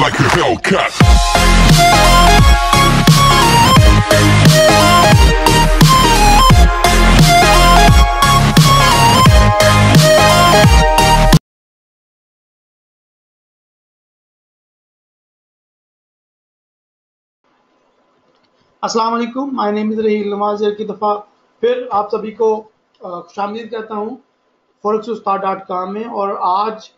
like a Hellcat. अस्सलाम वालेकुम, my name is Raheel Nawaz. की दफ़ा फिर आप सभी को खुशामदीद कहता हूँ forex-ustad.com में। और आज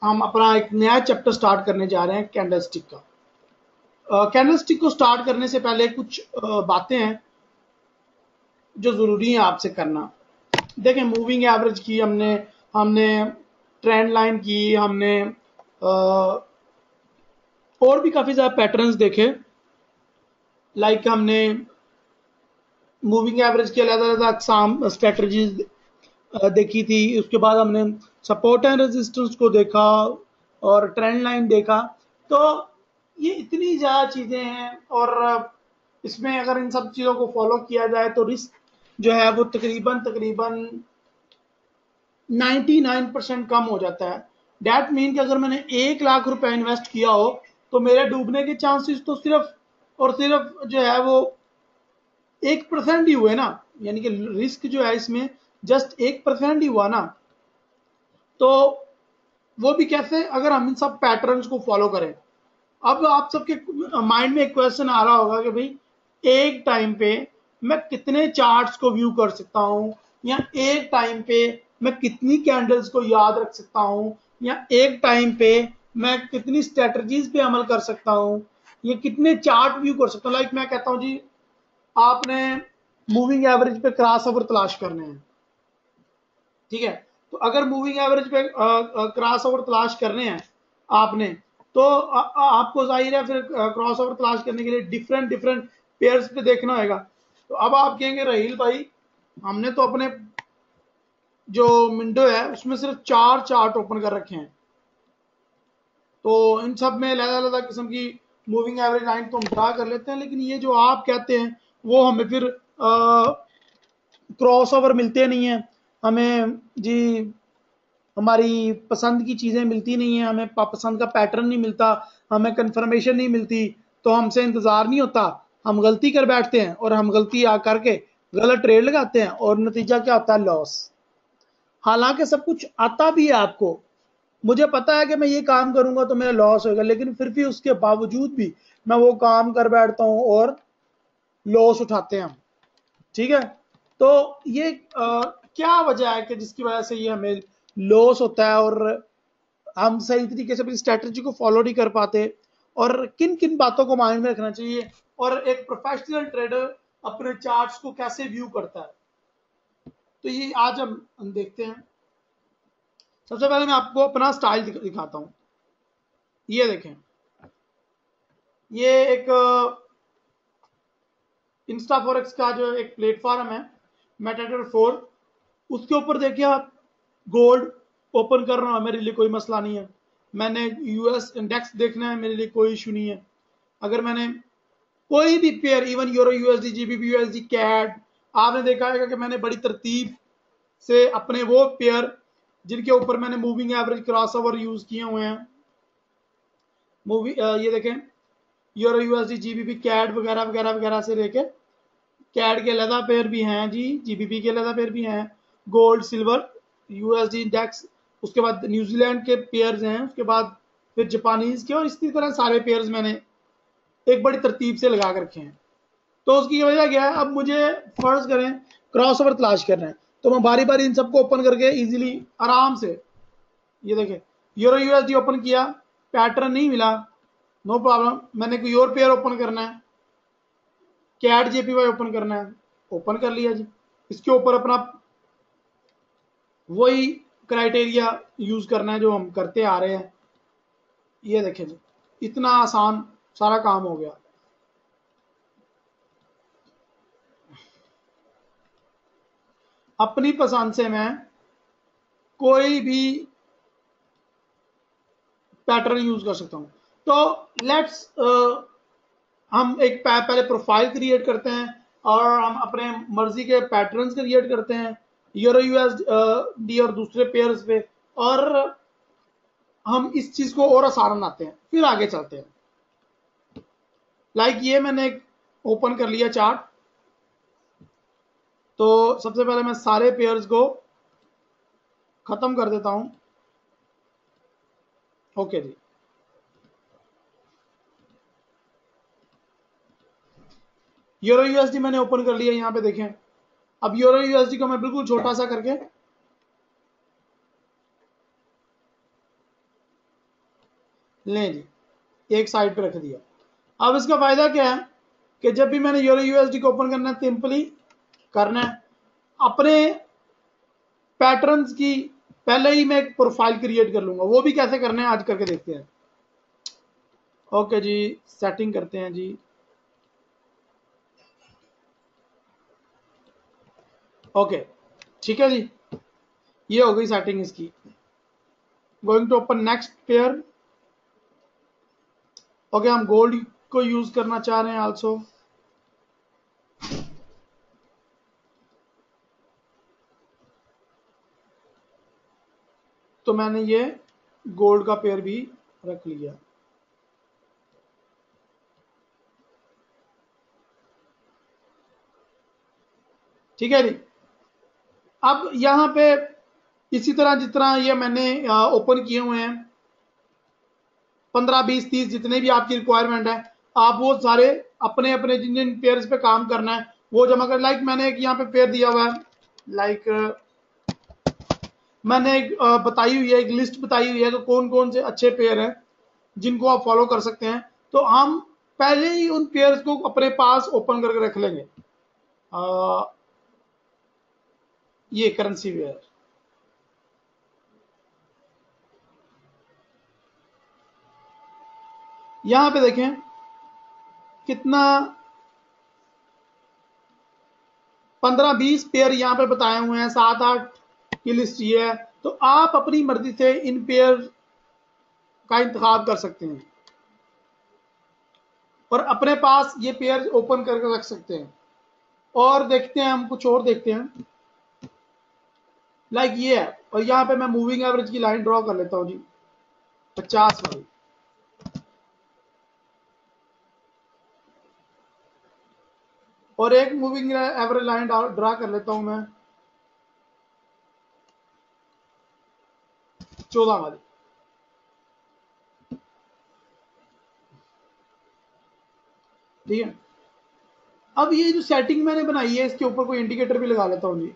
हम अपना एक नया चैप्टर स्टार्ट करने जा रहे हैं कैंडलस्टिक का। कैंडलस्टिक को स्टार्ट करने से पहले कुछ बातें हैं जो ज़रूरी हैं आपसे करना। देखें, मूविंग एवरेज की हमने ट्रेंड लाइन की, हमने और भी काफ़ी ज़्यादा पैटर्न्स देखे। लाइक हमने मूविंग एवरेज की अलग-अलग अक़साम स्ट्रेटजीज देखी थी। उसके बाद हमने सपोर्ट एंड रेजिस्टेंस को देखा और ट्रेंड लाइन देखा। तो ये इतनी ज़्यादा चीज़ें हैं और इसमें अगर इन सब चीज़ों को फॉलो किया जाए तो रिस्क जो है वो तकरीबन 99% कम हो जाता है। डैट मीन कि अगर मैंने 1 लाख रुपए इन्वेस्ट किया हो तो मेरे डूबने के चांसेस तो सिर्फ और सिर्फ जो है वो 1% ही हुए ना, यानी कि रिस्क जो है इसमें जस्ट 1% ही हुआ ना। तो वो भी कैसे, अगर हम इन सब पैटर्न्स को फॉलो करें। अब आप सबके माइंड में एक क्वेश्चन आ रहा होगा कि भाई एक टाइम पे मैं कितने चार्ट्स को व्यू कर सकता हूँ, या एक टाइम पे मैं कितनी कैंडल्स को याद रख सकता हूँ, या एक टाइम पे मैं कितनी स्ट्रेटजीज पे अमल कर सकता हूँ, या कितने चार्ट व्यू कर सकता हूँ। लाइक मैं कहता हूँ जी, आपने मूविंग एवरेज पे क्रॉस ओवर तलाश करने हैं, ठीक है। तो अगर मूविंग एवरेज पे क्रॉस ओवर तलाश करने हैं आपने, तो आपको जाहिर है फिर क्रॉस ओवर तलाश करने के लिए डिफरेंट डिफरेंट पेयर्स पे देखना होगा। तो अब आप कहेंगे रहील भाई, हमने तो अपने जो विंडो है उसमें सिर्फ 4 चार्ट ओपन कर रखे हैं, तो इन सब में अलग अलग किस्म की मूविंग एवरेज लाइन तो हम ड्रा कर लेते हैं, लेकिन ये जो आप कहते हैं वो हमें फिर क्रॉस ओवर मिलते नहीं है हमें जी। हमारी पसंद की चीज़ें मिलती नहीं है, हमें पसंद का पैटर्न नहीं मिलता, हमें कंफर्मेशन नहीं मिलती, तो हमसे इंतज़ार नहीं होता, हम गलती कर बैठते हैं और हम गलती आ करके गलत ट्रेड लगाते हैं और नतीजा क्या होता है, लॉस। हालांकि सब कुछ आता भी है आपको, मुझे पता है कि मैं ये काम करूंगा तो मेरा लॉस होगा, लेकिन फिर भी उसके बावजूद भी मैं वो काम कर बैठता हूँ और लॉस उठाते हैं हम, ठीक है। तो ये क्या वजह है कि जिसकी वजह से ये हमें लॉस होता है और हम सही तरीके से अपनी स्ट्रेटजी को फॉलो नहीं कर पाते, और किन किन बातों को माइंड में रखना चाहिए, और एक प्रोफेशनल ट्रेडर अपने चार्ट्स को कैसे व्यू करता है। तो ये आज हम देखते हैं। सबसे पहले मैं आपको अपना स्टाइल दिखाता हूं। ये देखें, ये एक इंस्टा फॉरेक्स का जो एक प्लेटफॉर्म है मेटाट्रेडर 4, उसके ऊपर देखिए आप गोल्ड ओपन कर रहा हूं, मेरे लिए कोई मसला नहीं है। मैंने यूएस इंडेक्स देखना है, मेरे लिए कोई इशू नहीं है। अगर मैंने कोई भी pair, even euro USD, GBP USD, CAD, आपने देखा है कि मैंने बड़ी तरतीब से अपने वो पेयर जिनके ऊपर मैंने मूविंग एवरेज क्रॉसओवर यूज किए हुए हैं, ये देखें यूरो यूएसडी, जीबीपी, कैड वगैरह वगैरह वगैरह से लेके, कैड के अलग पेयर भी हैं जी, जीबीपी के अलग पेयर भी हैं, गोल्ड, सिल्वर, यूएसडी इंडेक्स, उसके बाद न्यूजीलैंड के पेयर्स हैं, उसके बाद फिर जापानीज के, और इसी तरह सारे पेयर्स मैंने एक बड़ी तरतीब से लगा कर रखे हैं। तो उसकी वजह क्या है, अब मुझे फर्ज करें क्रॉस ओवर तलाश करना है, तो मैं बारी बारी इन सबको ओपन करके इजीली आराम से, ये देखें यूरो यूएसडी ओपन किया, पैटर्न नहीं मिला, नो प्रॉब्लम, मैंने कोई और पेयर ओपन करना है, कैड जेपीवाई ओपन करना है, ओपन कर लिया जी। इसके ऊपर अपना वही क्राइटेरिया यूज करना है जो हम करते आ रहे हैं। ये देखें जी, इतना आसान सारा काम हो गया। अपनी पसंद से मैं कोई भी पैटर्न यूज कर सकता हूं। तो लेट्स हम एक पहले प्रोफाइल क्रिएट करते हैं और हम अपने मर्जी के पैटर्न्स क्रिएट करते हैं यूरो यूएसडी और दूसरे पेयर्स पे, और हम इस चीज को और आसान बनाते हैं, फिर आगे चलते हैं। लाइक ये मैंने एक ओपन कर लिया चार्ट। तो सबसे पहले मैं सारे पेयर्स को खत्म कर देता हूं। ओके जी, यूरो यूएसडी मैंने ओपन कर लिया, यहां पे देखें। अब यूरो यूएसडी को मैं बिल्कुल छोटा सा करके लें जी, एक साइड पे रख दिया। अब इसका फायदा क्या है कि जब भी मैंने यूरो यूएसडी को ओपन करना है, सिंपली करना है अपने पैटर्न्स की पहले ही मैं एक प्रोफाइल क्रिएट कर लूंगा। वो भी कैसे करना है आज करके देखते हैं। ओके जी, सेटिंग करते हैं जी। ओके, ठीक है जी, ये हो गई सेटिंग इसकी। Going to open next pair. Okay, हम गोल्ड को यूज करना चाह रहे हैं आल्सो। तो मैंने ये गोल्ड का पेयर भी रख लिया। ठीक है जी। अब यहां पे इसी तरह जितना ये मैंने ओपन किए हुए हैं 15 20 30 जितने भी आपकी रिक्वायरमेंट है, आप वो सारे अपने अपने जिन जिन पेयर्स पे काम करना है वो जमा कर। लाइक मैंने एक यहाँ पे पेयर दिया हुआ है। लाइक मैंने एक बताई हुई है, एक लिस्ट बताई हुई है कि कौन कौन से अच्छे पेयर हैं जिनको आप फॉलो कर सकते हैं। तो हम पहले ही उन पेयर्स को अपने पास ओपन करके रख लेंगे। ये करेंसी पेयर, यहां पे देखें कितना 15 20 पेयर यहाँ पे बताए हुए हैं, 7 8 की लिस्ट ये है। तो आप अपनी मर्जी से इन पेयर का इंतखाब कर सकते हैं और अपने पास ये पेयर ओपन करके रख सकते हैं। और देखते हैं, हम कुछ और देखते हैं। लाइक ये है, और यहाँ पे मैं मूविंग एवरेज की लाइन ड्रॉ कर लेता हूँ जी, 50 वाली। और एक मूविंग एवरेज लाइन ड्रा कर लेता हूं मैं 14 वाली। ठीक है, अब ये जो सेटिंग मैंने बनाई है इसके ऊपर कोई इंडिकेटर भी लगा लेता हूं जी।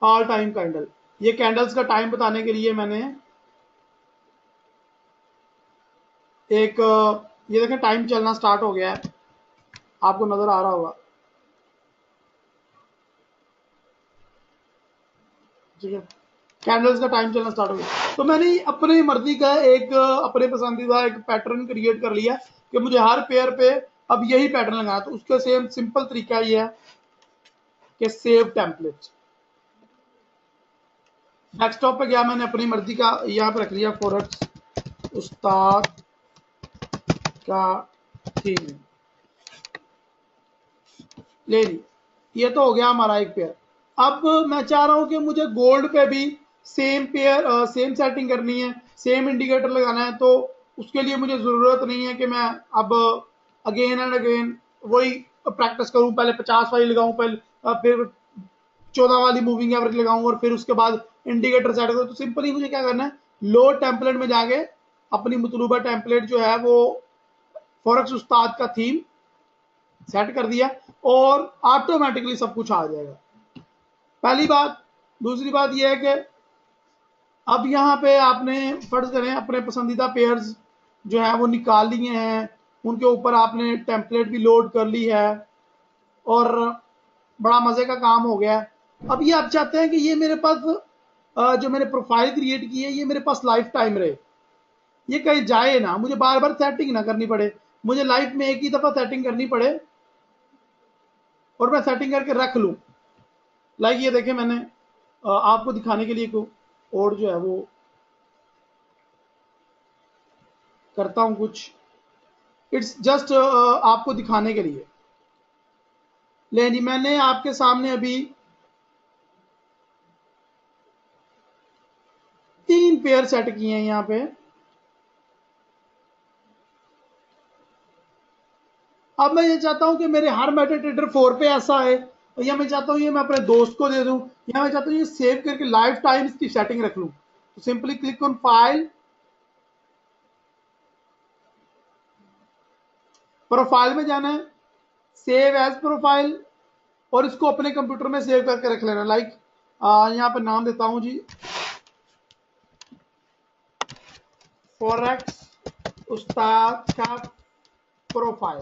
ऑल टाइम कैंडल, ये कैंडल्स का टाइम बताने के लिए मैंने एक ये देखें टाइम चलना स्टार्ट हो गया है, आपको नजर आ रहा होगा। ठीक है, कैंडल्स का टाइम चलना स्टार्ट हो गया। तो मैंने अपनी मर्जी का एक अपने पसंदीदा एक पैटर्न क्रिएट कर लिया कि मुझे हर पेयर पे अब यही पैटर्न लगाना। तो उसका सेम सिंपल तरीका ये है कि सेव टेम्पलेट। डेस्कटॉप पे गया, मैंने अपनी मर्जी का यहाँ पे रख लिया फॉरेक्स उस्ताद का थीम, ले ली। ये तो हो गया हमारा एक पेयर। अब मैं चाह रहा हूं कि मुझे गोल्ड पे भी सेम पेयर सेम सेटिंग करनी है, सेम इंडिकेटर लगाना है। तो उसके लिए मुझे जरूरत नहीं है कि मैं अब अगेन एंड अगेन वही प्रैक्टिस करूं, पहले 50 वाली लगाऊं, पहले फिर 14 वाली मूविंग एवरेज लगाऊं और फिर उसके बाद इंडिकेटर सेट करूं। तो सिंपली मुझे क्या करना है, लो टेम्पलेट में जाके अपनी मतलूबा टेम्पलेट जो है वो फॉरेक्स उस्ताद का थीम सेट कर दिया और ऑटोमेटिकली सब कुछ आ जाएगा। पहली बात। दूसरी बात यह है कि अब यहाँ पे आपने फर्ज करें अपने पसंदीदा पेयर्स जो है वो निकाल लिए हैं, उनके ऊपर आपने टेम्पलेट भी लोड कर ली है और बड़ा मजे का काम हो गया है। अब ये आप चाहते हैं कि ये मेरे पास जो मैंने प्रोफाइल क्रिएट की है ये मेरे पास लाइफ टाइम रहे, ये कहीं जाए ना, मुझे बार बार सेटिंग ना करनी पड़े, मुझे लाइफ में एक ही दफा सेटिंग करनी पड़े और मैं सेटिंग करके रख लूं। लाइक ये देखें, मैंने आपको दिखाने के लिए को और जो है वो करता हूं कुछ, इट्स जस्ट आपको दिखाने के लिए। लेनी। मैंने आपके सामने अभी 3 पेयर सेट किए हैं यहां पे। अब मैं ये चाहता हूं कि मेरे हर मेटाट्रेडर 4 पे ऐसा है, या मैं चाहता हूं ये मैं अपने दोस्त को दे दूं, या मैं चाहता हूं ये सेव करके लाइफ टाइम इसकी सेटिंग रख लूं। तो simply click on file, profile में जाना है, सेव एज प्रोफाइल, और इसको अपने कंप्यूटर में सेव करके रख लेना। लाइक यहाँ पे नाम देता हूं जी, फॉरेक्स उस्ताद का प्रोफाइल।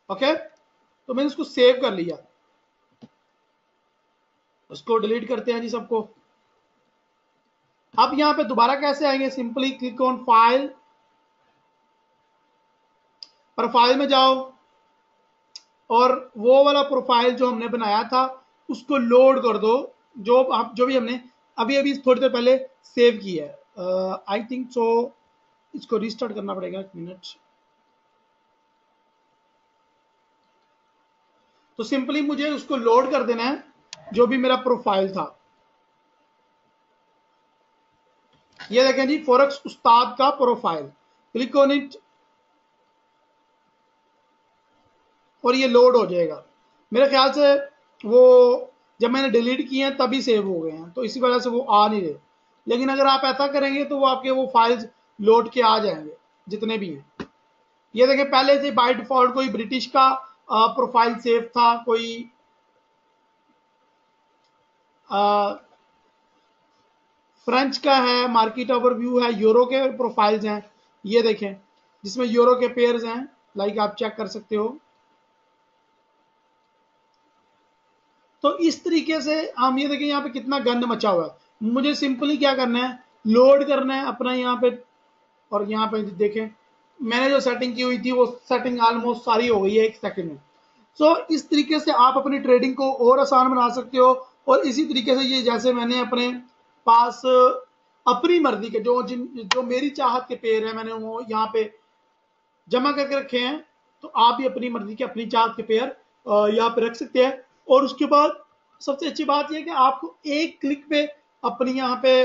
ओके, तो मैंने इसको सेव कर लिया। उसको डिलीट करते हैं जी सबको। अब यहां पे दोबारा कैसे आएंगे, simply click on file, profile में जाओ, और वो वाला प्रोफाइल जो हमने बनाया था उसको लोड कर दो, जो भी हमने अभी अभी थोड़ी देर पहले सेव किया है। आई थिंक सो इसको रिस्टार्ट करना पड़ेगा, 1 मिनट। तो सिंपली मुझे उसको लोड कर देना है, जो भी मेरा प्रोफाइल था। ये देखें जी, फॉरेक्स उस्ताद का प्रोफाइल, क्लिक ऑन इट और ये लोड हो जाएगा। मेरे ख्याल से वो जब मैंने डिलीट किए हैं तभी सेव हो गए हैं, तो इसी वजह से वो आ नहीं रहे। लेकिन अगर आप ऐसा करेंगे तो वो आपके वो फाइल्स लोड के आ जाएंगे जितने भी हैं। ये देखें, पहले से बाय डिफॉल्ट कोई ब्रिटिश का प्रोफाइल सेव था, कोई फ्रेंच का है, मार्केट ओवरव्यू है, यूरो के प्रोफाइल्स हैं। ये देखें, जिसमें यूरो के पेयर्स हैं, लाइक आप चेक कर सकते हो। तो इस तरीके से हम ये देखें, यहाँ पे कितना गंद मचा हुआ है। मुझे सिंपली क्या करना है, लोड करना है अपना यहाँ पे, और यहाँ पे देखें मैंने जो सेटिंग की हुई थी वो सेटिंग ऑलमोस्ट सारी हो गई है 1 सेकंड में। सो इस तरीके से आप अपनी ट्रेडिंग को और आसान बना सकते हो। और इसी तरीके से ये जैसे मैंने अपने पास अपनी मर्जी के जो मेरी चाहत के पेयर है, मैंने वो यहाँ पे जमा करके रखे हैं। तो आप भी अपनी मर्जी के अपनी चाहत के पेयर यहाँ पे रख सकते हैं। और उसके बाद सबसे अच्छी बात यह है कि आपको एक क्लिक पे अपनी यहाँ पे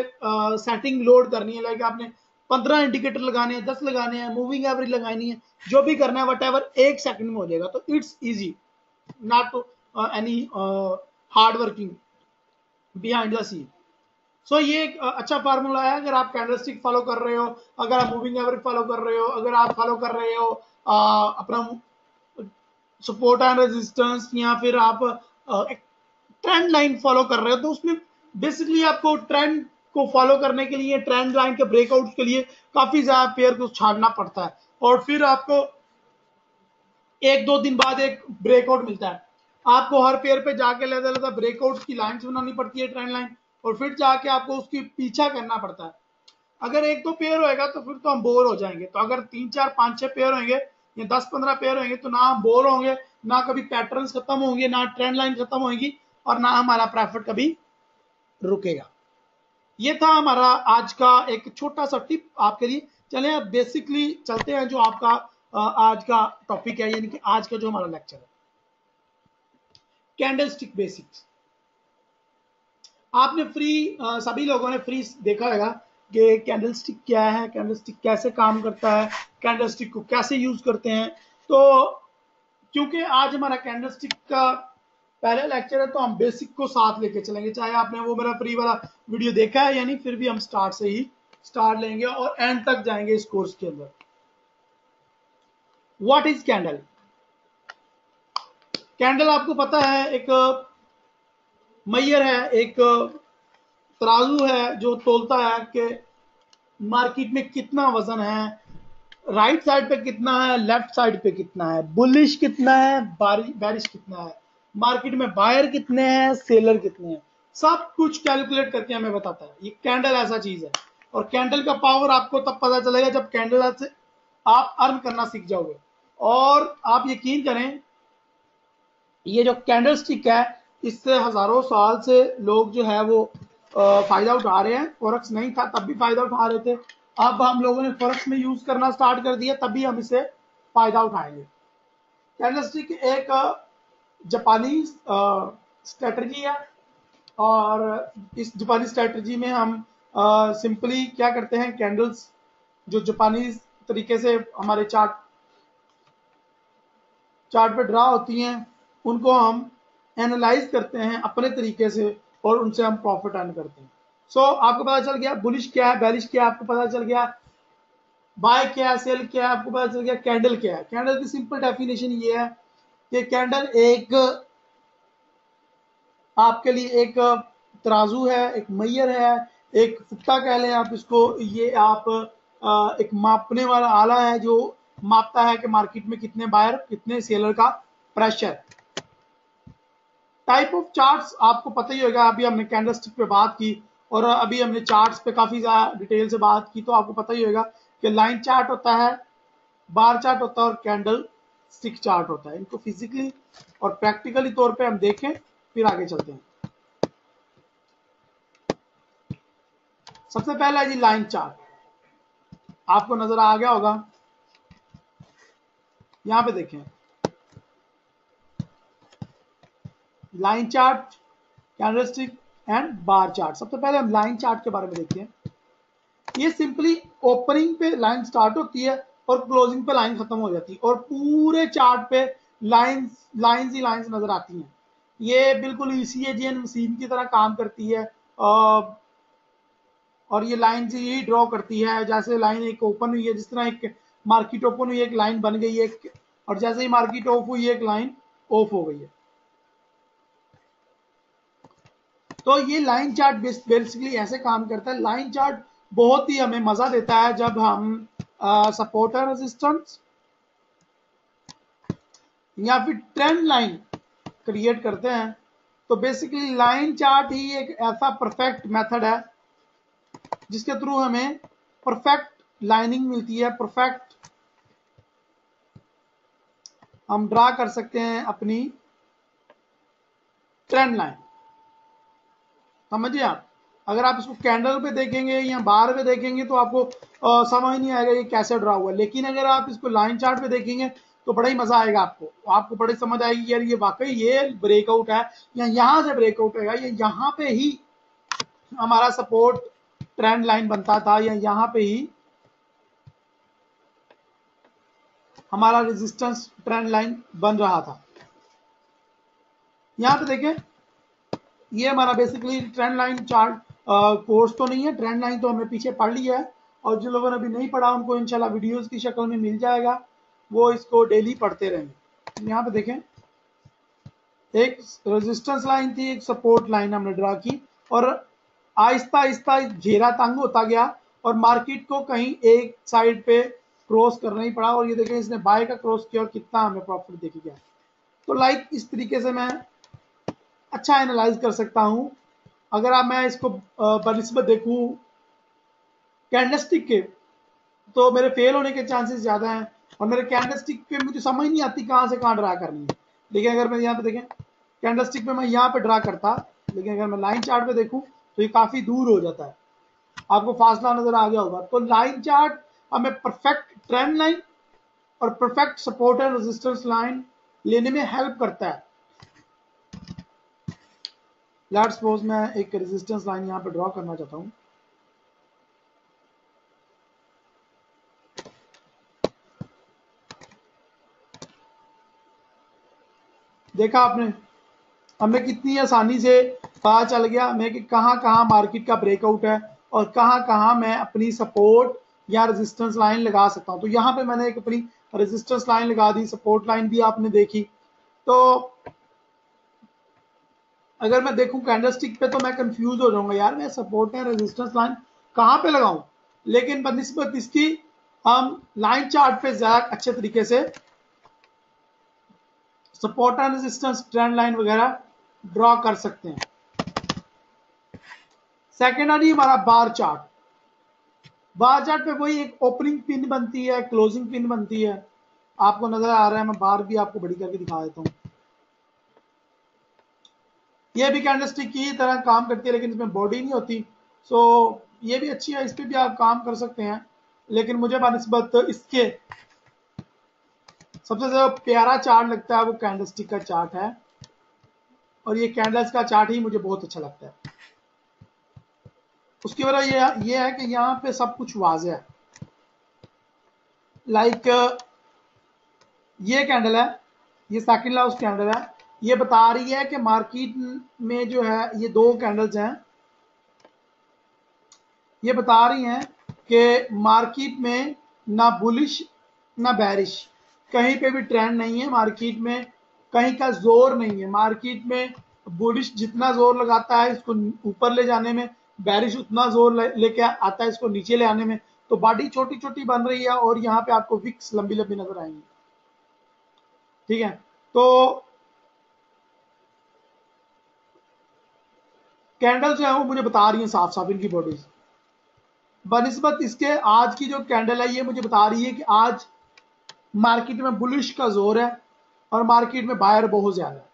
सेटिंग लोड करनी है। लाइक आपने 15 इंडिकेटर लगाने हैं, 10 लगाने हैं, मूविंग एवरेज लगानी है, जो भी करना है वट एवर 1 सेकंड में हो जाएगा। तो it's easy, not any hard working behind the scene. So ये एक अच्छा फार्मूला है। अगर आप कैंडलस्टिक फॉलो कर रहे हो, अगर आप मूविंग एवरेज फॉलो कर रहे हो, अगर आप फॉलो कर रहे हो अपना सपोर्ट एंड रेजिस्टेंस, या फिर आप ट्रेंड लाइन फॉलो कर रहे हो, तो उसमें बेसिकली आपको ट्रेंड को फॉलो करने के लिए, ट्रेंड लाइन के ब्रेकआउट्स के लिए काफी ज्यादा पेयर को छाड़ना पड़ता है, और फिर आपको 1-2 दिन बाद एक ब्रेकआउट मिलता है। आपको हर पेयर पे जाके लगा ब्रेकआउट की लाइंस बनानी पड़ती है, ट्रेंड लाइन, और फिर जाके आपको उसकी पीछा करना पड़ता है। अगर 1-2 पेयर होएगा तो फिर तो हम बोर हो जाएंगे। तो अगर 3-4-5-6 पेयर होंगे या 10-15 पेयर होंगे, तो ना हम बोर होंगे, ना कभी पैटर्न्स खत्म होंगे, ना ट्रेंड लाइन खत्म होगी, और ना हमारा प्रॉफिट कभी रुकेगा। ये था हमारा आज का एक छोटा सा टिप आपके लिए। चलिए अब बेसिकली चलते हैं जो आपका आज का टॉपिक है, यानी कि आज का जो हमारा लेक्चर है, कैंडलस्टिक बेसिक्स। आपने सभी लोगों ने फ्री देखा होगा कि कैंडलस्टिक क्या है, कैंडलस्टिक कैसे काम करता है, कैंडलस्टिक को कैसे यूज करते हैं। तो क्योंकि आज हमारा कैंडलस्टिक का पहला लेक्चर है, तो हम बेसिक को साथ लेके चलेंगे। चाहे आपने वो मेरा फ्री वाला वीडियो देखा है या नहीं, फिर भी हम स्टार्ट से ही स्टार्ट लेंगे और एंड तक जाएंगे इस कोर्स के अंदर। What is candle? कैंडल आपको पता है, एक मैयर है, एक तराजू है जो तोलता है कि मार्केट में कितना वजन है, राइट साइड पे कितना है, लेफ्ट साइड पे कितना है, बुलिश कितना है, बैरिश कितना है, मार्केट में बायर कितने हैं, सेलर कितने हैं, सब कुछ कैलकुलेट करके हमें बताता है। ये कैंडल ऐसा चीज है। और कैंडल का पावर आपको तब पता चलेगा जब कैंडल से आप अर्न करना सीख जाओगे। और आप यकीन करें, ये जो कैंडल स्टिक है, इससे हजारों साल से लोग जो है वो फायदा उठा रहे हैं। फॉरेक्स नहीं था तब भी फायदा उठा रहे थे। अब हम लोगों ने फॉरेक्स में यूज करना स्टार्ट कर दिया, तभी हम इसे फायदा उठाएंगे। कैंडलस्टिक एक जापानी स्ट्रेटजी है, और इस जापानी स्ट्रेटजी में हम सिंपली क्या करते हैं, कैंडल्स जो जापानी तरीके से हमारे चार्ट पे ड्रा होती हैं उनको हम एनालाइज करते हैं अपने तरीके से, और उनसे हम प्रॉफिट अर्न करते हैं। सो आपको पता चल गया बुलिश क्या है, बेरिश क्या है, आपको पता चल गया बाय क्या है, सेल क्या है, आपको पता चल गया कैंडल क्या है। कैंडल की सिंपल डेफिनेशन ये है कि कैंडल एक आपके लिए एक तराजू है, एक मैयर है, एक फुट्टा कह लें आप इसको। ये आप एक मापने वाला आला है जो मापता है कि मार्केट में कितने बायर कितने सेलर का प्रेशर। टाइप ऑफ चार्ट्स आपको पता ही होगा, अभी हमने कैंडलस्टिक पे बात की और अभी हमने चार्ट्स पे काफी ज्यादा डिटेल से बात की, तो आपको पता ही होगा कि लाइन चार्ट होता है, बार चार्ट होता है और कैंडल स्टिक चार्ट होता है। इनको फिजिकली और प्रैक्टिकली तौर पे हम देखें फिर आगे चलते हैं। सबसे पहला है जी लाइन चार्ट, आपको नजर आ गया होगा, यहां पे देखें line chart, candlestick and bar chart. सबसे पहले हम लाइन चार्ट के बारे में देखते हैं। ये सिंपली ओपनिंग पे लाइन स्टार्ट होती है और क्लोजिंग पे लाइन खत्म हो जाती है, और पूरे चार्ट पे लाइंस ही लाइंस नजर आती हैं। ये बिल्कुल ईसीएजीएन मशीन की तरह काम करती है, और ये लाइन से यही ड्रॉ करती है। जैसे लाइन एक ओपन हुई है, जिस तरह एक मार्केट ओपन हुई, एक लाइन बन गई है, और जैसे ही मार्केट ऑफ हुई एक लाइन ऑफ हो गई है। तो ये लाइन चार्ट बेसिकली ऐसे काम करता है। लाइन चार्ट बहुत ही हमें मजा देता है जब हम सपोर्ट और रेजिस्टेंस या फिर ट्रेंड लाइन क्रिएट करते हैं। तो बेसिकली लाइन चार्ट ही एक ऐसा परफेक्ट मेथड है जिसके थ्रू हमें परफेक्ट लाइनिंग मिलती है, परफेक्ट हम ड्रा कर सकते हैं अपनी ट्रेंड लाइन। समझिए आप, अगर आप इसको कैंडल पे देखेंगे या बार पे देखेंगे तो आपको समझ नहीं आएगा ये कैसे ड्रा हुआ है। लेकिन अगर आप इसको लाइन चार्ट पे देखेंगे तो बड़ा ही मजा आएगा, आपको बड़ी समझ आएगी यार ये वाकई ये ब्रेकआउट है, या यहां से ब्रेकआउट है, या यहां पे ही हमारा सपोर्ट ट्रेंड लाइन बनता था, या यहां पे ही हमारा रेजिस्टेंस ट्रेंड लाइन बन रहा था। यहां पे देखें ये हमारा basically trend line chart course तो नहीं है, ट्रेंड लाइन तो हमने पीछे पढ़ लिया है, और जो लोगों ने अभी नहीं पढ़ा उनको इंशाल्लाह वीडियोस की शक्ल में मिल जाएगा, वो इसको डेली पढ़ते रहेंगे। यहाँ पे देखें एक रेजिस्टेंस लाइन थी, एक सपोर्ट लाइन हमने ड्रा की, और आहिस्ता आहिस्ता घेरा तंग होता गया और मार्केट को कहीं एक साइड पे क्रॉस करना ही पड़ा, और ये देखें इसने बाय का क्रॉस किया और कितना हमें प्रॉफिट देखी गया। तो लाइक इस तरीके से मैं अच्छा एनालाइज कर सकता हूं। अगर आप मैं इसको बनिस्बत देखूं कैंडलस्टिक के, तो मेरे फेल होने के चांसेस ज्यादा हैं, और मेरे कैंडलस्टिक पे मुझे समझ नहीं आती कहां से कहां ड्रा करनी है। लेकिन अगर मैं यहाँ पे देखें कैंडलस्टिक पे मैं यहाँ पे ड्रा करता, लेकिन अगर मैं लाइन चार्ट पे देखूं तो ये काफी दूर हो जाता है। आपको फासला नजर आ गया होगा। तो लाइन चार्ट हमें परफेक्ट ट्रेंड लाइन और perfect support and resistance line लेने में हेल्प करता है। लेट्स सपोज मैं एक रेजिस्टेंस लाइन यहाँ पे ड्रॉ करना चाहता हूँ। देखा आपने, हमें कितनी आसानी से पता चल गया हमें कि कहाँ कहाँ मार्केट का ब्रेकआउट है और कहाँ कहाँ मैं अपनी सपोर्ट या रेजिस्टेंस लाइन लगा सकता हूँ। तो यहाँ पे मैंने एक अपनी रेजिस्टेंस लाइन लगा दी, सपोर्ट लाइन भी आपने देखी। तो अगर मैं देखूं कैंडलस्टिक पे तो मैं कंफ्यूज हो जाऊंगा, यार मैं सपोर्ट या रेजिस्टेंस लाइन कहाँ पे लगाऊं। लेकिन बनिस्बत इसकी हम लाइन चार्ट पे ज्यादा अच्छे तरीके से support and resistance trend line वगैरह ड्रॉ कर सकते हैं। सेकेंड आ रही हमारा बार चार्ट। बार चार्ट पे वही एक ओपनिंग पिन बनती है, क्लोजिंग पिन बनती है। आपको नजर आ रहा है, मैं बार भी आपको बड़ी करके दिखा देता हूं। ये भी कैंडलस्टिक की तरह काम करती है, लेकिन इसमें बॉडी नहीं होती। सो ये भी अच्छी है, इस पे भी आप काम कर सकते हैं। लेकिन मुझे बनिस्बत इसके सबसे ज्यादा प्यारा चार्ट लगता है वो कैंडलस्टिक का चार्ट है, और ये कैंडल्स का चार्ट ही मुझे बहुत अच्छा लगता है। उसकी वजह ये है कि यहाँ पे सब कुछ वाज़ेह है। लाइक ये कैंडल है, ये सेकंड लास्ट कैंडल है, ये बता रही है कि मार्केट में जो है ये दो कैंडल्स हैं, ये बता रही हैं कि मार्केट में ना बुलिश ना बैरिश, कहीं पे भी ट्रेंड नहीं है मार्केट में, कहीं का जोर नहीं है मार्केट में। बुलिश जितना जोर लगाता है इसको ऊपर ले जाने में, बैरिश उतना जोर लेके आता है इसको नीचे ले आने में। तो बॉडी छोटी छोटी बन रही है और यहाँ पे आपको विक्स लंबी लंबी नजर आएंगी। ठीक है, तो कैंडल जो है वो मुझे बता रही है साफ साफ इनकी बॉडीज बनिस्बत इसके। आज की जो कैंडल है ये मुझे बता रही है कि आज मार्केट में बुलिश का जोर है और मार्केट में बायर बहुत ज्यादा है।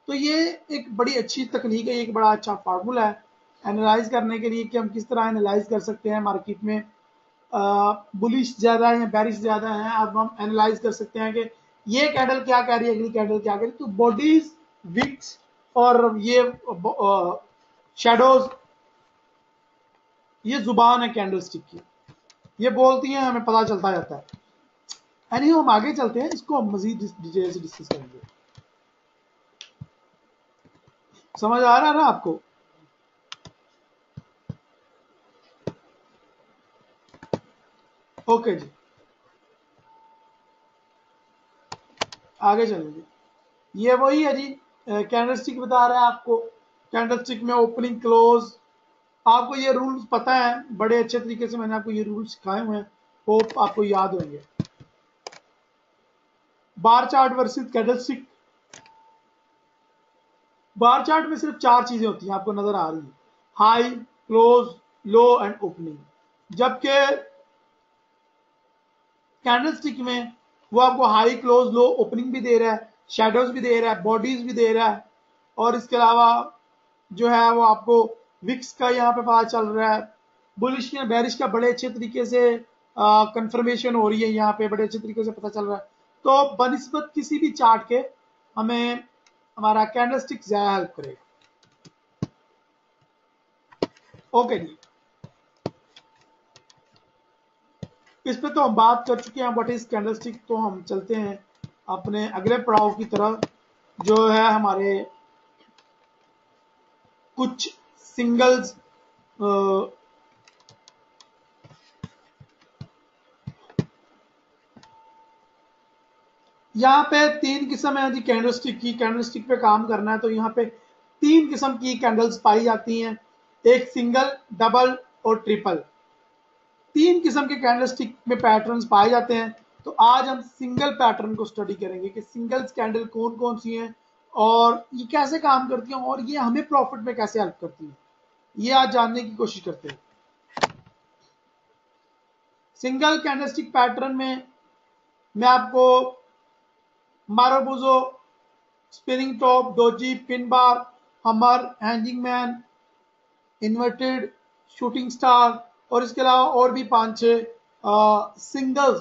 तो ये एक बड़ी अच्छी तकनीक है, एक बड़ा अच्छा फार्मूला है एनालाइज करने के लिए कि हम किस तरह एनालाइज कर सकते हैं मार्केट में बुलिश ज्यादा है या बैरिश ज्यादा है। अब हम एनालाइज कर सकते हैं कि ये कैंडल क्या कह रही है, अगली कैंडल क्या कह रही है। तो बॉडीज, विक्स और ये शेडोज, ये जुबान है कैंडलस्टिक की, ये बोलती हैं, हमें पता चलता जाता है। एनी हम आगे चलते हैं, इसको हम मजीद डिटेल से डिस्कस करेंगे। समझ आ रहा है ना आपको? ओके जी, आगे चलेंगे। ये वही है जी, कैंडलस्टिक बता रहा है आपको। कैंडलस्टिक में ओपनिंग क्लोज, आपको ये रूल्स पता है, बड़े अच्छे तरीके से मैंने आपको ये रूल्स सिखाए हुए हैं, होप आपको याद होंगे। Bar chart versus candlestick. Bar chart में सिर्फ चार चीजें होती हैं, आपको नजर आ रही है, high, close, low and opening. जबकि कैंडलस्टिक में वो आपको हाई, क्लोज, लो, ओपनिंग भी दे रहा है, शेडोज भी दे रहा है, बॉडीज भी दे रहा है, और इसके अलावा जो है वो आपको विक्स का यहाँ पे पता चल रहा है। बुलिश या बैरिश का बड़े अच्छे तरीके से कंफर्मेशन हो रही है, यहाँ पे बड़े अच्छे तरीके से पता चल रहा है। तो बनिस्बत किसी भी चार्ट के हमें हमारा कैंडलस्टिक ज्यादा हेल्प करेगा। ओके जी, इस पे तो हम बात कर चुके हैं व्हाट इज कैंडलस्टिक। तो हम चलते हैं अपने अगले पड़ाव की तरफ, जो है हमारे कुछ सिंगल्स। यहाँ पे तीन किस्म है जी कैंडलस्टिक की। कैंडलस्टिक पे काम करना है तो यहाँ पे तीन किस्म की कैंडल्स पाई जाती हैं, एक सिंगल, डबल और ट्रिपल। तीन किस्म के कैंडलस्टिक में पैटर्न्स पाए जाते हैं। तो आज हम सिंगल पैटर्न को स्टडी करेंगे कि सिंगल्स कैंडल कौन कौन सी हैं और ये कैसे काम करती हैं और ये हमें प्रॉफिट में कैसे हेल्प करती हैं, ये आज जानने की कोशिश करते हैं। सिंगल कैंडलस्टिक पैटर्न में मैं आपको marubozu, spinning top, doji, pin bar, hammer, hanging man, inverted, shooting star और इसके अलावा और भी 5-6 सिंगल्स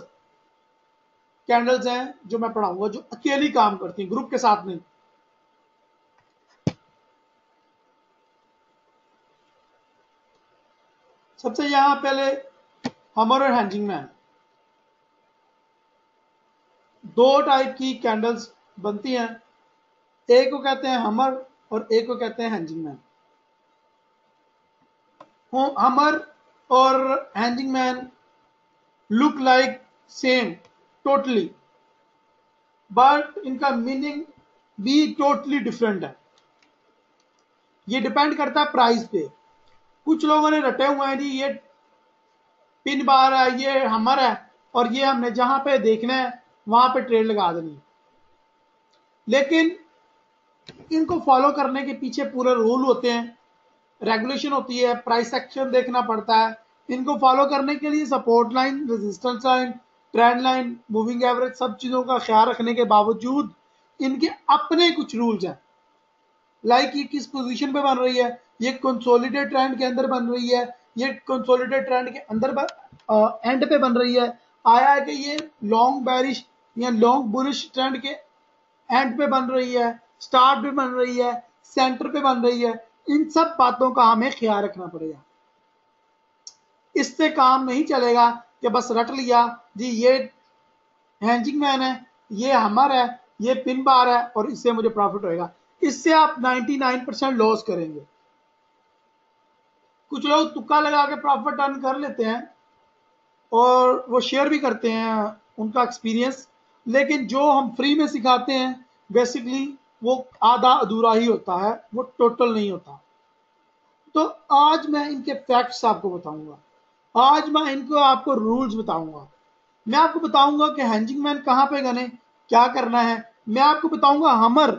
कैंडल्स हैं जो मैं पढ़ाऊंगा, जो अकेली काम करती हैं, ग्रुप के साथ नहीं। सबसे यहां पहले हमर और हैंगिंग मैन, दो टाइप की कैंडल्स बनती हैं, एक को कहते हैं हमर और एक को कहते हैं हैंगिंग मैन। हमर और hanging man look like same totally, but इनका मीनिंग भी टोटली डिफरेंट है। ये डिपेंड करता है प्राइस पे। कुछ लोगों ने रटे हुए हैं जी, ये पिन बार है, ये हमर है, और ये हमने जहां पे देखना है वहां पे ट्रेड लगा देनी है। लेकिन इनको फॉलो करने के पीछे पूरे रूल होते हैं, रेगुलेशन होती है, प्राइस एक्शन देखना पड़ता है। इनको फॉलो करने के लिए support line, resistance line, trend line, moving average, सब चीजों का ख्याल रखने के बावजूद इनके अपने कुछ रूल्स हैं। लाइक ये किस पोजीशन पे बन रही है, ये कंसोलिडेट ट्रेंड के अंदर बन रही है, ये कंसोलिडेट ट्रेंड के अंदर एंड पे बन रही है, आया है कि ये लॉन्ग बैरिश या लॉन्ग बुलिश ट्रेंड के एंड पे बन रही है, स्टार्ट पे बन रही है, सेंटर पे बन रही है, इन सब बातों का हमें ख्याल रखना पड़ेगा। इससे काम नहीं चलेगा कि बस रट लिया जी ये हैंजिंग मैन है, ये हमर है, ये पिन बार है और इससे मुझे प्रॉफिट होएगा। इससे आप 99% लॉस करेंगे। कुछ लोग तुक्का लगा के प्रॉफिट अर्न कर लेते हैं और वो शेयर भी करते हैं उनका एक्सपीरियंस, लेकिन जो हम फ्री में सिखाते हैं बेसिकली वो आधा अधूरा ही होता है, वो टोटल नहीं होता। तो आज मैं इनके फैक्ट्स आपको बताऊंगा, आज मैं इनको आपको रूल्स बताऊंगा, मैं आपको बताऊंगा कि हैंजिंग मैन कहां पे बने, क्या करना है, मैं आपको बताऊंगा हमर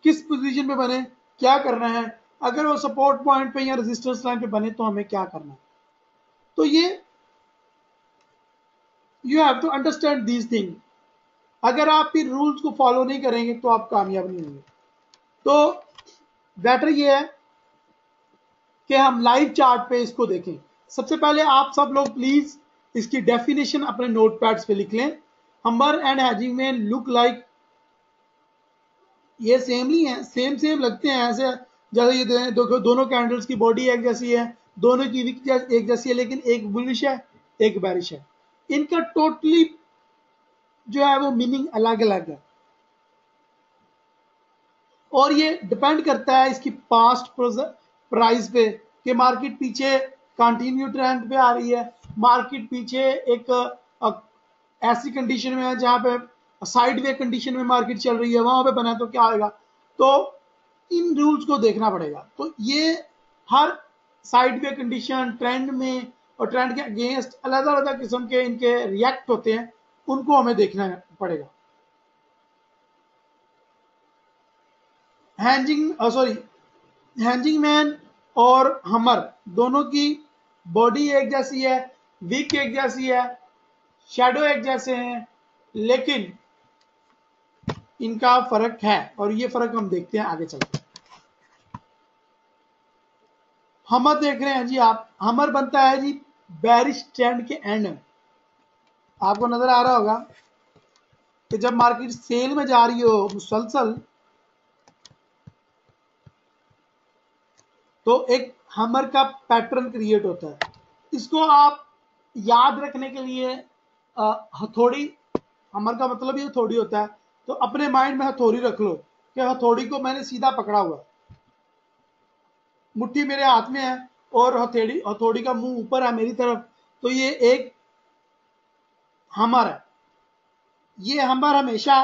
किस पोजीशन पे बने, क्या करना है, अगर वो सपोर्ट पॉइंट पे या रेजिस्टेंस लाइन पे बने तो हमें क्या करना है। तो ये you have to understand these thing. अगर आप फिर रूल्स को फॉलो नहीं करेंगे तो आप कामयाब नहीं होंगे। तो बेटर ये है कि हम लाइव चार्ट पे इसको देखें। सबसे पहले आप सब लोग प्लीज इसकी डेफिनेशन अपने नोटपैड्स पे लिख लें। हमर एंड हैजिंग में लुक लाइक, ये सेम ही है, सेम सेम लगते हैं ऐसे, जैसे ये दोनों कैंडल्स की बॉडी एक जैसी है, दोनों की विक एक जैसी है, लेकिन एक बुलिश है एक बेरिश है। इनका टोटली जो है वो मीनिंग अलग अलग है और ये डिपेंड करता है इसकी पास्ट प्राइस पे कि मार्केट पीछे कंटिन्यू ट्रेंड पे आ रही है, मार्केट पीछे एक ऐसी कंडीशन में है जहां पे साइड वे कंडीशन में मार्केट चल रही है, वहां पे बना तो क्या आएगा। तो इन रूल्स को देखना पड़ेगा। तो ये हर साइड वे कंडीशन ट्रेंड में और ट्रेंड के अगेंस्ट अलग अलग किस्म के इनके रिएक्ट होते हैं, उनको हमें देखना पड़ेगा। हैंजिंग मैन और हमर दोनों की बॉडी एक जैसी है, विक एक जैसी है, शैडो एक जैसे हैं, लेकिन इनका फर्क है और ये फर्क हम देखते हैं आगे चलकर। हमर देख रहे हैं जी आप, हमर बनता है जी बेरिश ट्रेंड के एंड में। आपको नजर आ रहा होगा कि जब मार्केट सेल में जा रही हो मुसलसल तो एक हमर का पैटर्न क्रिएट होता है। इसको आप याद रखने के लिए हथौड़ी, हमर का मतलब ये हथौड़ी होता है, तो अपने माइंड में हथौड़ी रख लो कि हथौड़ी को मैंने सीधा पकड़ा हुआ है, मुट्ठी मेरे हाथ में है और हथौड़ी का मुंह ऊपर है मेरी तरफ, तो ये एक हमर है। ये हमर हमेशा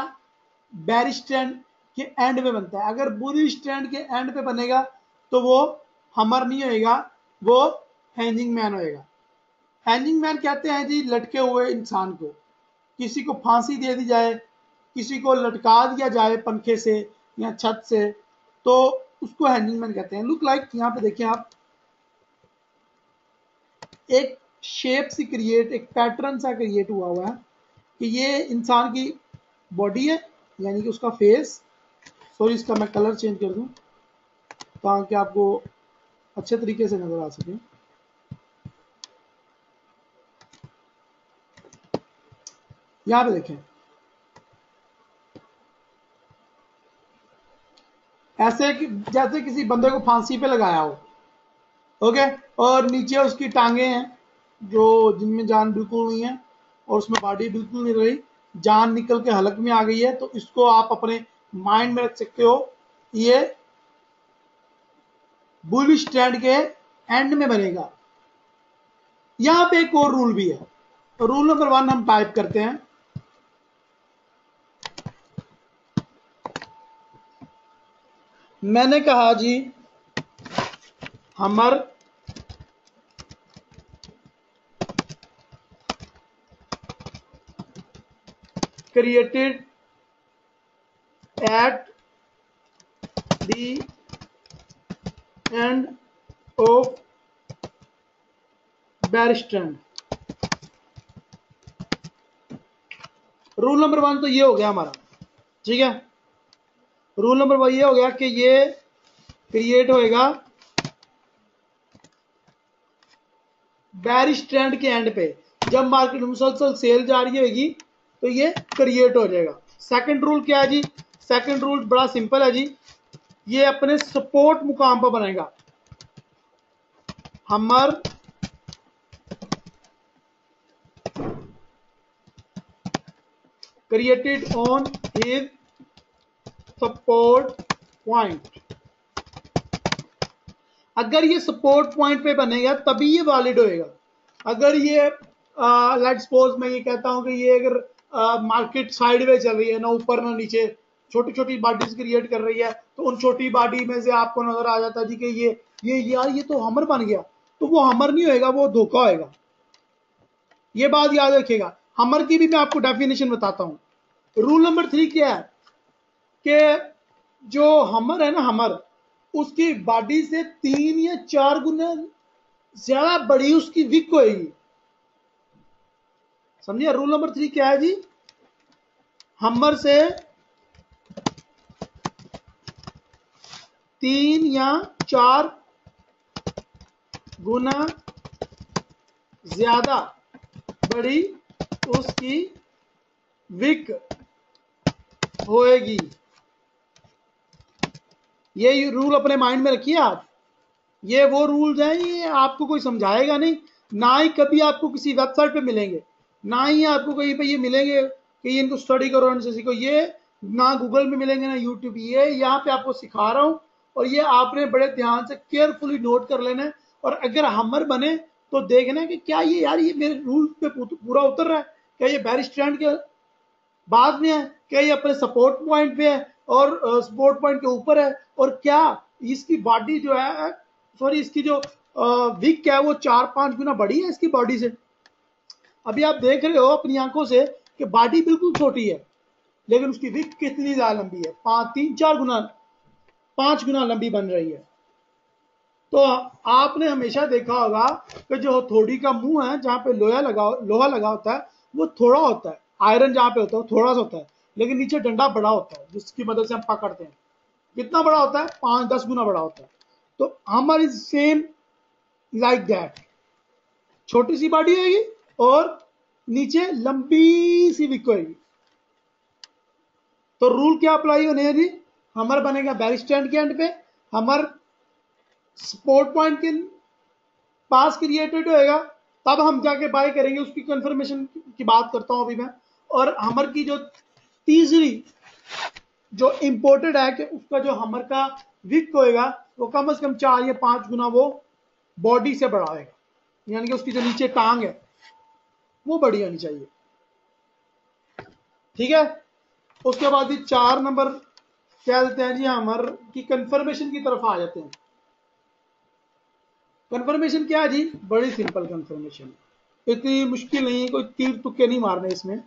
बेरिश ट्रेंड के एंड में बनता है। अगर बुलिश ट्रेंड के एंड पे बनेगा तो वो हमर नहीं होएगा, वो हैंजिंग मैन होएगा। हैंजिंग मैन कहते हैं जी लटके हुए इंसान को, किसी को फांसी दे दी जाए, किसी को लटका दिया जाए पंखे से या छत से, तो उसको हैंगिंग मैन कहते हैं। लुक लाइक यहाँ पे देखिए आप, एक शेप सी क्रिएट, एक पैटर्न सा क्रिएट हुआ है कि ये इंसान की बॉडी है, यानी कि उसका फेस। सॉरी इसका मैं कलर चेंज कर दूं ताकि आपको अच्छे तरीके से नजर आ सके। यहां पे देखें, ऐसे जैसे किसी बंदे को फांसी पे लगाया हो, ओके, और नीचे उसकी टांगे हैं जो जिनमें जान बिल्कुल नहीं है और उसमें बॉडी बिल्कुल नहीं रही, जान निकल के हलक में आ गई है। तो इसको आप अपने माइंड में रख सकते हो, ये बुलिश ट्रेंड के एंड में बनेगा। यहां पे एक और रूल भी है, रूल नंबर 1 हम टाइप करते हैं। मैंने कहा जी हमर created at the end of bearish trend. Rule number 1 तो ये हो गया हमारा, ठीक है। रूल नंबर 1 ये हो गया कि ये क्रिएट होएगा बेरिश ट्रेंड के एंड पे। जब मार्केट मुसलसल सेल जारी होगी तो ये क्रिएट हो जाएगा। सेकंड रूल क्या है जी? सेकंड रूल बड़ा सिंपल है जी, ये अपने सपोर्ट मुकाम पर बनेगा। हमर created on his support point. अगर ये सपोर्ट पॉइंट पे बनेगा तभी ये वैलिड होएगा। अगर ये लेट्स सपोज मैं ये कहता हूं कि ये अगर मार्केट साइडवेज चल रही है, ना ऊपर ना नीचे, छोटी छोटी बॉडीज क्रिएट कर रही है, तो उन छोटी बॉडी में से आपको नजर आ जाता है जी कि ये यार ये तो हमर बन गया, तो वो हमर नहीं होएगा, वो धोखा होएगा। ये बात याद रखिएगा। हमर की भी मैं आपको डेफिनेशन बताता हूं। रूल नंबर 3 क्या है कि जो हमर है ना, हमर उसकी बॉडी से 3 या 4 गुना ज्यादा बड़ी उसकी विक होएगी। समझिए रूल नंबर 3 क्या है जी? हमर से 3 या 4 गुना ज्यादा बड़ी उसकी विक होएगी। ये रूल अपने माइंड में रखिए आप। ये वो रूल्स हैं, ये आपको कोई समझाएगा नहीं, ना ही कभी आपको किसी वेबसाइट पे मिलेंगे, ना ही आपको कहीं पे ये मिलेंगे कि ये इनको स्टडी करो, इनसे सीखो। ये ना गूगल में मिलेंगे ना यूट्यूब। ये यहाँ पे आपको सिखा रहा हूँ, और ये आपने बड़े ध्यान से केयरफुली नोट कर लेना है। और अगर हमर बने तो देखना है कि क्या ये यार ये मेरे रूल पे पूरा उतर रहा है, क्या ये बैरिश ट्रेंड के बाद में है, क्या ये अपने सपोर्ट पॉइंट पे है और सपोर्ट पॉइंट के ऊपर है, और क्या इसकी बॉडी जो है, सॉरी इसकी जो विक है वो 4-5 गुना बड़ी है इसकी बॉडी से। अभी आप देख रहे हो अपनी आंखों से कि बॉडी बिल्कुल छोटी है, लेकिन उसकी विक कितनी ज्यादा लंबी है, 3-4 गुना 5 गुना लंबी बन रही है। तो आपने हमेशा देखा होगा कि जो हथौड़ी का मुंह है, जहां पे लोहा लगा होता है, वो थोड़ा होता है। आयरन जहां पे होता है वो थोड़ा सा होता है, लेकिन नीचे डंडा बड़ा होता है जिसकी मदद से हम पकड़ते हैं। कितना बड़ा होता है? 5-10 गुना बड़ा होता है। तो हमर इज सेम लाइक दैट। छोटी सी बॉडी होगी और नीचे लंबी सी विक होगी। तो रूल क्या अप्लाई होने हैं जी? हमर बनेगा बैरिश स्टैंड के एंड पे, हमर सपोर्ट पॉइंट के पास क्रिएटेड होएगा, तब हम जाके बाय करेंगे। उसकी कंफर्मेशन की बात करता हूं अभी मैं। और हमर की जो तीसरी जो इंपोर्टेड है कि उसका जो हमर का विक होएगा वो कम से कम 4 या 5 गुना वो बॉडी से बड़ा होएगा, यानी कि उसकी जो नीचे टांग है वो बड़ी होनी चाहिए। ठीक है। उसके बाद ही 4 नंबर क्या देते हैं जी? हमर की कंफर्मेशन की तरफ आ जाते हैं। कंफर्मेशन क्या है जी? बड़ी सिंपल कंफर्मेशन, इतनी मुश्किल नहीं है, कोई तीर तुक्के नहीं मारने इसमें।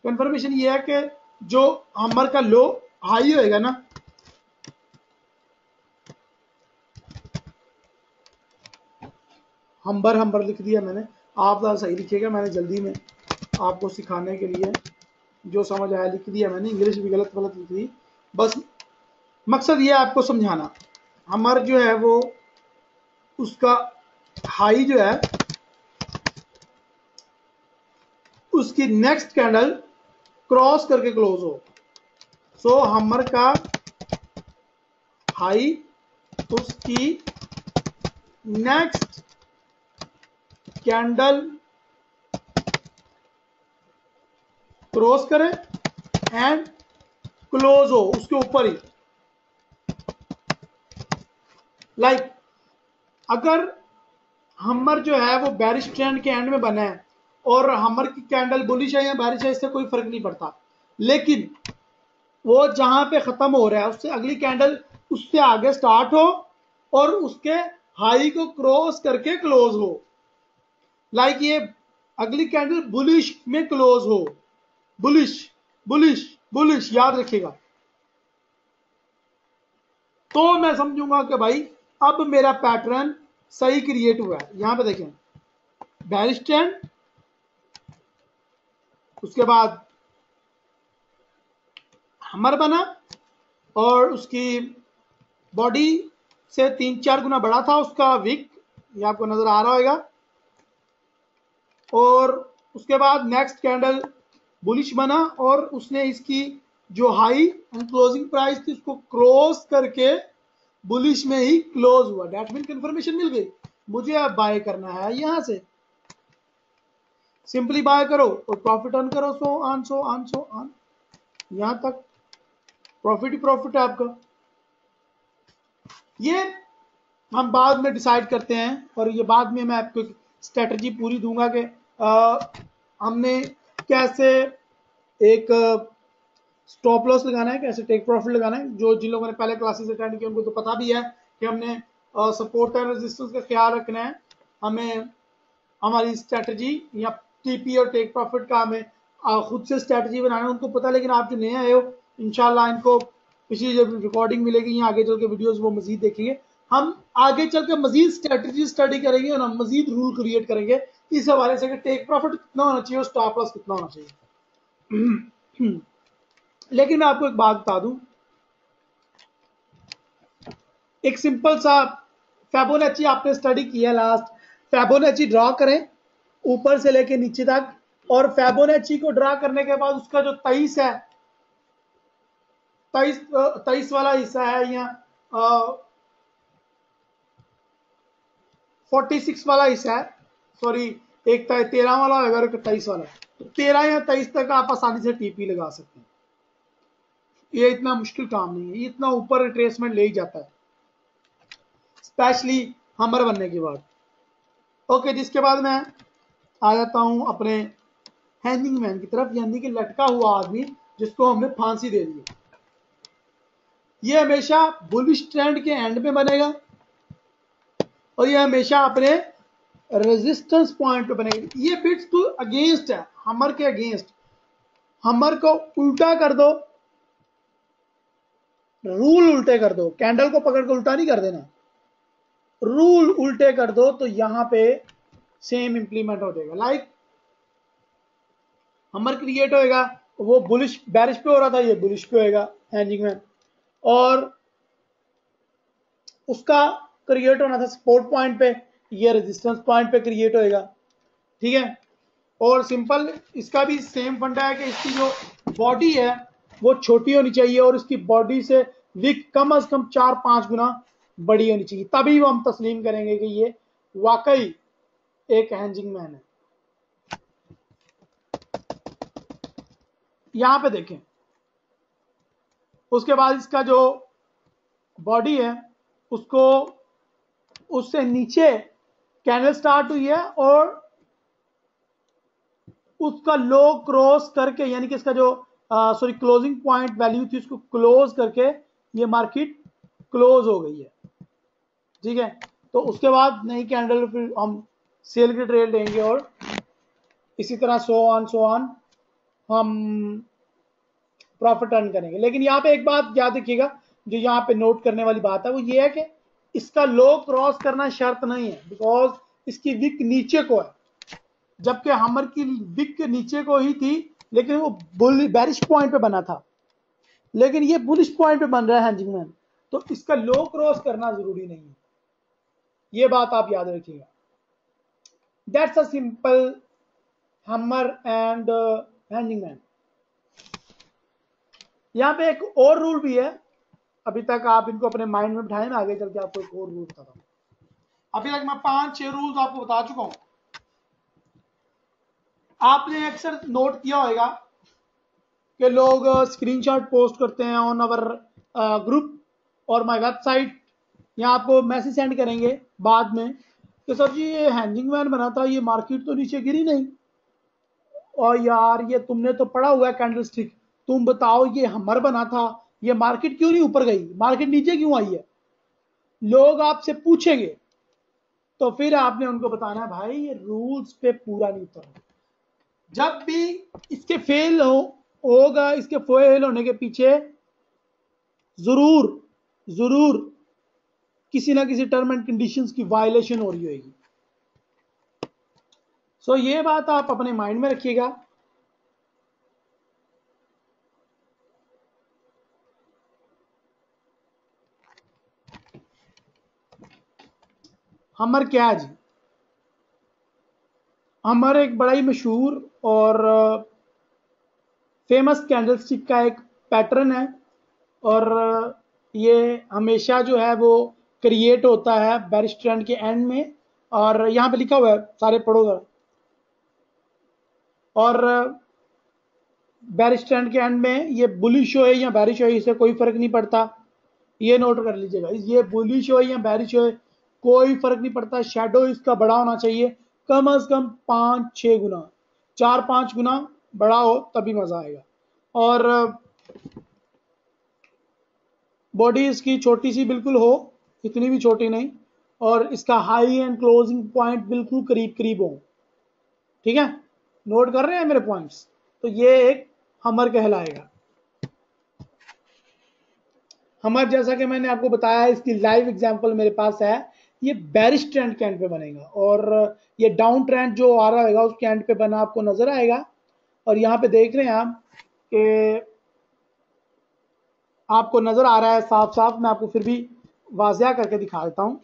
कंफर्मेशन ये है कि जो हमर का लो हाई होएगा ना, हम्बर लिख दिया मैंने, आप सही लिखिएगा, मैंने जल्दी में आपको सिखाने के लिए जो समझ आया लिख दिया मैंने, इंग्लिश भी गलत लिख दी। बस मकसद ये है आपको समझाना। हमर जो है वो उसका हाई जो है उसकी नेक्स्ट कैंडल क्रॉस करके क्लोज हो। सो हमर का हाई उसकी नेक्स्ट कैंडल क्रॉस करे एंड क्लोज हो उसके ऊपर ही। लाइक अगर हमर जो है वो बैरिश ट्रेंड के एंड में बना है और हमर की कैंडल बुलिश है या बैरिश है, इससे कोई फर्क नहीं पड़ता, लेकिन वो जहां पे खत्म हो रहा है उससे अगली कैंडल उससे आगे स्टार्ट हो और उसके हाई को क्रॉस करके क्लोज हो। लाइक ये अगली कैंडल बुलिश में क्लोज हो। बुलिश बुलिश बुलिश याद रखिएगा। तो मैं समझूंगा कि भाई अब मेरा पैटर्न सही क्रिएट हुआ है। यहां पे देखें, बैरिश ट्रेंड, उसके बाद हमर बना और उसकी बॉडी से 3-4 गुना बड़ा था उसका विक, ये आपको नजर आ रहा होगा। और उसके बाद नेक्स्ट कैंडल बुलिश बना और उसने इसकी जो हाई एंड क्लोजिंग प्राइस थी उसको क्रॉस करके बुलिश में ही क्लोज हुआ। डेट मीन कंफर्मेशन मिल गई, मुझे अब बाय करना है यहां से, सिंपली बाय करो और प्रॉफिट अर्न करो, so on so on so on, यहां तक प्रॉफिट ही प्रॉफिट है आपका। ये हम बाद में डिसाइड करते हैं और ये बाद में मैं आपको स्ट्रेटजी पूरी दूंगा कि हमने कैसे एक स्टॉप लॉस लगाना है, कैसे टेक प्रॉफिट लगाना है। जो जिन लोगों ने पहले क्लासेस अटेंड किया उनको तो पता भी है कि हमने सपोर्ट एंड रेजिस्टेंस का ख्याल रखना है। हमें हमारी स्ट्रेटजी या टीपी और टेक प्रॉफिट का हमें खुद से स्ट्रेटजी बनाना है, उनको पता है। लेकिन आप जो नए आए हो, इंशाल्लाह इनको पिछली जब रिकॉर्डिंग मिलेगी या आगे चल के वीडियोस वो मजीद देखेंगे। हम आगे चल के मजीद स्ट्रेटजी स्टडी करेंगे और हम मजीद रूल क्रिएट करेंगे इस हवाले से कि टेक प्रॉफिट कितना होना चाहिए और स्टॉप लॉस कितना होना चाहिए। लेकिन मैं आपको एक बात बता दूं, एक सिंपल सा फिबोनाची आपने स्टडी किया लास्ट, फिबोनाची ड्रॉ करें ऊपर से लेके नीचे तक, और फिबोनाची को ड्रॉ करने के बाद उसका जो 23 है, 23 वाला हिस्सा है या 46 वाला हिस्सा है, सॉरी एक 13 वाला होगा और एक 23 वाला, तो 13 या 23 तक आप आसानी से टीपी लगा सकते हैं। ये इतना मुश्किल काम नहीं है, ये इतना ऊपर रिट्रेसमेंट ले ही जाता है, स्पेशली हमर बनने के बाद। ओके, जिसके बाद मैं आ जाता हूं अपने हैंगिंग मैन की तरफ, यानी कि लटका हुआ आदमी जिसको हमने फांसी दे दी। ये हमेशा बुलिश ट्रेंड के एंड में बनेगा और ये हमेशा अपने रेजिस्टेंस पॉइंट पे बनेगा। ये बिट्स टू अगेंस्ट है, हमर के अगेंस्ट। हमर को उल्टा कर दो, रूल उल्टे कर दो, कैंडल को पकड़ के उल्टा नहीं कर देना, रूल उल्टे कर दो तो यहां पे सेम इंप्लीमेंट हो जाएगा। लाइक हमर क्रिएट होएगा, वो बुलिश बैरिश पे हो रहा था, ये बुलिश पे होएगा हैंगिंग मैन, और उसका क्रिएट होना था सपोर्ट पॉइंट पे, ये रेजिस्टेंस पॉइंट पे क्रिएट होएगा। ठीक है, और सिंपल इसका भी सेम फंडा है कि इसकी जो बॉडी है वो छोटी होनी चाहिए और इसकी बॉडी से विक कम अज कम 4-5 गुना बड़ी होनी चाहिए, तभी वो हम तस्लीम करेंगे कि ये वाकई एक हैंगिंग मैन है। यहां पे देखें, उसके बाद इसका जो बॉडी है उसको उससे नीचे कैंडल स्टार्ट हुई है और उसका लो क्रॉस करके, यानी कि इसका जो सॉरी क्लोजिंग पॉइंट वैल्यू थी उसको क्लोज करके ये मार्केट क्लोज हो गई है। ठीक है, तो उसके बाद नई कैंडल फिर हम सेल के ट्रेड लेंगे और इसी तरह सो ऑन हम प्रॉफिट अर्न करेंगे। लेकिन यहाँ पे एक बात याद रखिएगा, जो यहाँ पे नोट करने वाली बात है वो ये है कि इसका लो क्रॉस करना शर्त नहीं है, बिकॉज इसकी विक नीचे को है, जबकि हमर की विक नीचे को ही थी, लेकिन वो बैरिश पॉइंट पे बना था, लेकिन ये बुलिश पॉइंट पे बन रहा है हैंगिंग मैन, तो इसका लो क्रॉस करना जरूरी नहीं है, ये बात आप याद रखिएगा। दैट्स अ सिंपल हमर एंड हैंगिंग मैन। यहाँ पे एक और रूल भी है, अभी तक आप इनको अपने माइंड में बिठाएं, मैं आगे चल के आपको एक और रूल बताता हूँ। अभी तक मैं 5-6 रूल्स आपको बता चुका हूं। आपने अक्सर नोट किया होगा कि लोग स्क्रीनशॉट पोस्ट करते हैं ऑन अवर ग्रुप और माय वेबसाइट, यहाँ आपको मैसेज सेंड करेंगे बाद में कि सर जी ये हैंगिंग मैन बना था, ये मार्केट तो नीचे गिरी नहीं, और यार ये तुमने तो पढ़ा हुआ है कैंडल स्टिक, तुम बताओ ये हमर बना था, ये मार्केट क्यों नहीं ऊपर गई, मार्केट नीचे क्यों आई है। लोग आपसे पूछेंगे तो फिर आपने उनको बताना है भाई ये रूल्स पे पूरा नहीं उतरा। जब भी इसके फेल होगा, इसके फेल होने के पीछे जरूर जरूर किसी ना किसी टर्म एंड कंडीशंस की वायलेशन हो रही होगी। सो ये बात आप अपने माइंड में रखिएगा। हमर क्या है जी, हमर एक बड़ा ही मशहूर और फेमस कैंडलस्टिक का एक पैटर्न है और ये हमेशा जो है वो क्रिएट होता है बेरिश ट्रेंड के एंड में, और यहाँ पे लिखा हुआ है, सारे पढ़ोगे, और बेरिश ट्रेंड के एंड में ये बुलिश हो या बेरिश हो इससे कोई फर्क नहीं पड़ता, ये नोट कर लीजिएगा। ये बुलिश हो या बेरिश हो कोई फर्क नहीं पड़ता, शेडो इसका बड़ा होना चाहिए, कम से कम 5-6 गुना, 4-5 गुना बड़ा हो तभी मजा आएगा। और बॉडी इसकी छोटी सी बिल्कुल हो, इतनी भी छोटी नहीं, और इसका हाई एंड क्लोजिंग पॉइंट बिल्कुल करीब करीब हो। ठीक है, नोट कर रहे हैं मेरे पॉइंट्स? तो ये एक हमर कहलाएगा। हमर जैसा कि मैंने आपको बताया, इसकी लाइव एग्जांपल मेरे पास है, ये बेरिश ट्रेंड के एंड पे बनेगा, और ये डाउन ट्रेंड जो आ रहा है उसके एंड पे बना आपको नजर आएगा। और यहाँ पे देख रहे हैं आप कि आपको नजर आ रहा है साफ साफ, मैं आपको फिर भी वाजिया करके दिखा देता हूं।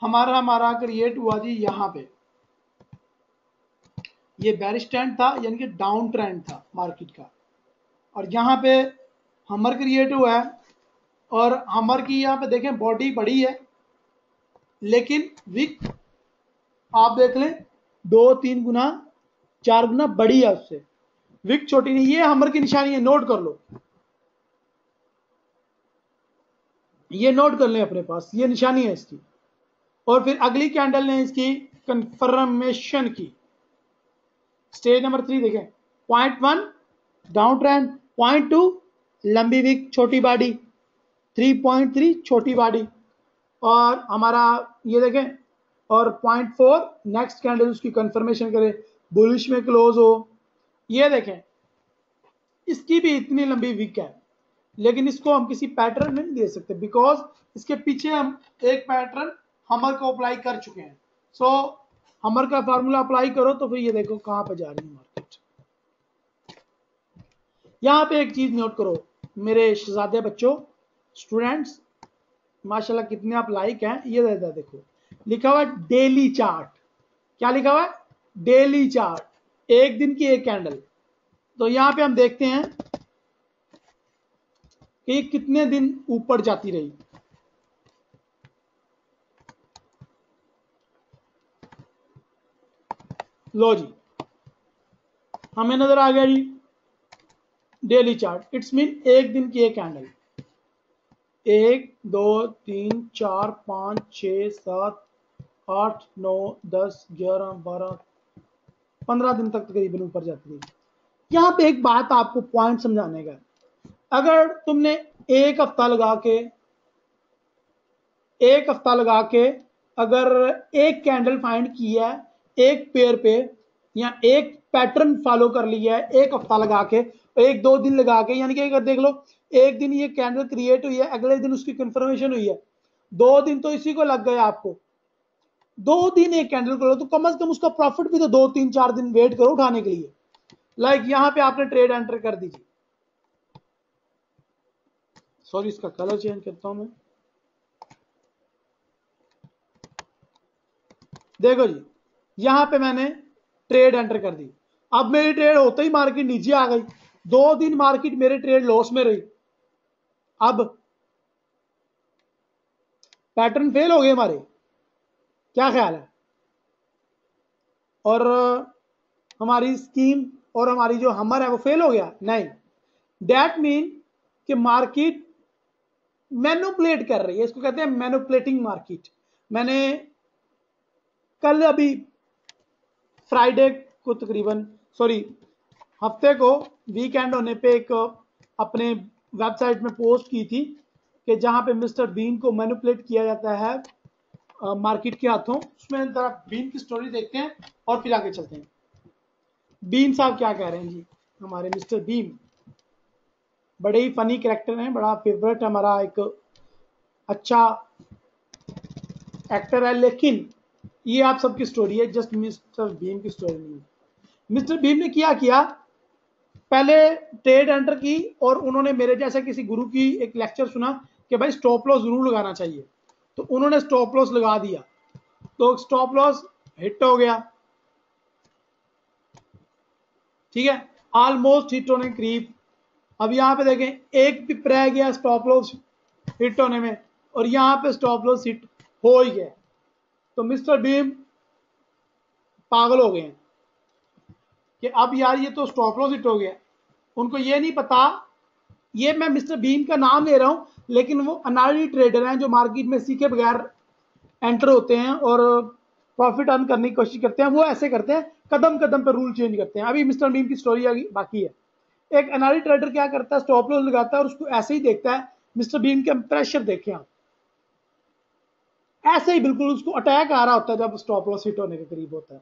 हमारा क्रिएट हुआ जी यहाँ पे, ये बेरिश ट्रेंड था यानी कि डाउन ट्रेंड था मार्केट का, और यहाँ पे हमर क्रिएट हुआ है, और हमर की यहाँ पे देखें बॉडी बड़ी है लेकिन विक आप देख लें 2-3 गुना 4 गुना बड़ी है उससे, विक छोटी नहीं। ये हमर की निशानी है, नोट कर लो, ये नोट कर लें अपने पास, ये निशानी है इसकी। और फिर अगली कैंडल ने इसकी कंफर्मेशन की, स्टेज नंबर 3 देखें, पॉइंट 1 डाउन ट्रेंड, पॉइंट 2 लंबी विक छोटी बॉडी, 3.3 छोटी बॉडी, और हमारा ये देखें, और पॉइंट 4 नेक्स्ट कैंडल उसकी कंफर्मेशन करे, बुलिश में क्लोज हो। ये देखें इसकी भी इतनी लंबी विक है, लेकिन इसको हम किसी पैटर्न में नहीं दे सकते बिकॉज इसके पीछे हम एक पैटर्न हमर को अप्लाई कर चुके हैं। सो हमर का फार्मूला अप्लाई करो तो फिर ये देखो कहां पे जा रही है मार्केट। यहां पे एक चीज नोट करो मेरे शहजादे बच्चों, स्टूडेंट्स, माशाल्लाह कितने आप लाइक हैं। ये देखो लिखा हुआ है डेली चार्ट, क्या लिखा हुआ है? डेली चार्ट, एक दिन की एक कैंडल। तो यहां पे हम देखते हैं कि कितने दिन ऊपर जाती रही। लो जी, हमें नजर आ गया जी डेली चार्ट, इट्स मीन एक दिन की एक कैंडल, 1 2 3 4 5 6 7 8 9 10 11 12 15 दिन तक तकरीबन ऊपर जाती रही। यहां पे एक बात आपको पॉइंट समझाने का, अगर तुमने एक हफ्ता लगा के अगर एक कैंडल फाइंड की है एक पेयर पे, या एक पैटर्न फॉलो कर लिया है एक हफ्ता लगा के, 1-2 दिन लगा के, यानी कि अगर देख लो एक दिन ये कैंडल क्रिएट हुई है, अगले दिन उसकी कंफर्मेशन हुई है, 2 दिन तो इसी को लग गए आपको, 2 दिन एक कैंडल करो तो कम से कम उसका प्रॉफिट भी तो 2-3-4 दिन वेट करो उठाने के लिए। लाइक यहां पे आपने ट्रेड एंटर कर दीजिए, सॉरी इसका कलर चेंज करता हूं मैं, देखो जी यहां पे मैंने ट्रेड एंटर कर दी, अब मेरी ट्रेड होते ही मार्केट नीचे आ गई, 2 दिन मार्केट मेरे ट्रेड लॉस में रही, अब पैटर्न फेल हो गए हमारे, क्या ख्याल है? और हमारी स्कीम और हमारी जो हमर है वो फेल हो गया? नहीं, दैट मीन कि मार्केट मैनिपुलेट कर रही है, इसको कहते हैं मैनिपुलेटिंग मार्केट। मैंने कल अभी फ्राइडे को तकरीबन, सॉरी हफ्ते को वीकेंड होने पे एक अपने वेबसाइट में पोस्ट की थी कि जहां पे मिस्टर बीन को मैनिपुलेट किया जाता है मार्केट के हाथों। उसमें जरा बीन की स्टोरी देखते हैं और फिर आगे चलते हैं। बीन साहब क्या कह रहे हैं जी, हमारे मिस्टर बीन बड़े ही फनी कैरेक्टर हैं, बड़ा फेवरेट हमारा एक अच्छा एक्टर है, लेकिन ये आप सबकी स्टोरी है, जस्ट मिस्टर भीम की स्टोरी नहीं है। मिस्टर भीम ने किया पहले ट्रेड एंटर की, और उन्होंने मेरे जैसा किसी गुरु की एक लेक्चर सुना कि भाई स्टॉप लॉस जरूर लगाना चाहिए, तो उन्होंने स्टॉप लॉस लगा दिया। तो स्टॉप लॉस हिट हो गया, ठीक है, ऑलमोस्ट हिट होने के करीब। अब यहां पे देखें एक पिप रह गया स्टॉप लॉस हिट होने में, और यहां पे स्टॉप लॉस हिट हो ही गया। तो मिस्टर बीम पागल हो गए हैं कि अब यार ये तो स्टॉप लॉस हिट हो गया। उनको ये नहीं पता, ये मैं मिस्टर बीम का नाम ले रहा हूं, लेकिन वो अनाड़ी ट्रेडर हैं जो मार्केट में सीखे बगैर एंटर होते हैं और प्रॉफिट अर्न करने की कोशिश करते हैं। वो ऐसे करते हैं, कदम कदम पर रूल चेंज करते हैं। अभी मिस्टर बीम की स्टोरी आगे बाकी है। एक अनाड़ी ट्रेडर क्या करता है, स्टॉप लॉस लगाता है और उसको ऐसे ही देखता है। मिस्टर बीम के प्रेशर देखें आप, ऐसे ही बिल्कुल उसको अटैक आ रहा होता है जब स्टॉप लॉस हिट होने के करीब होता है।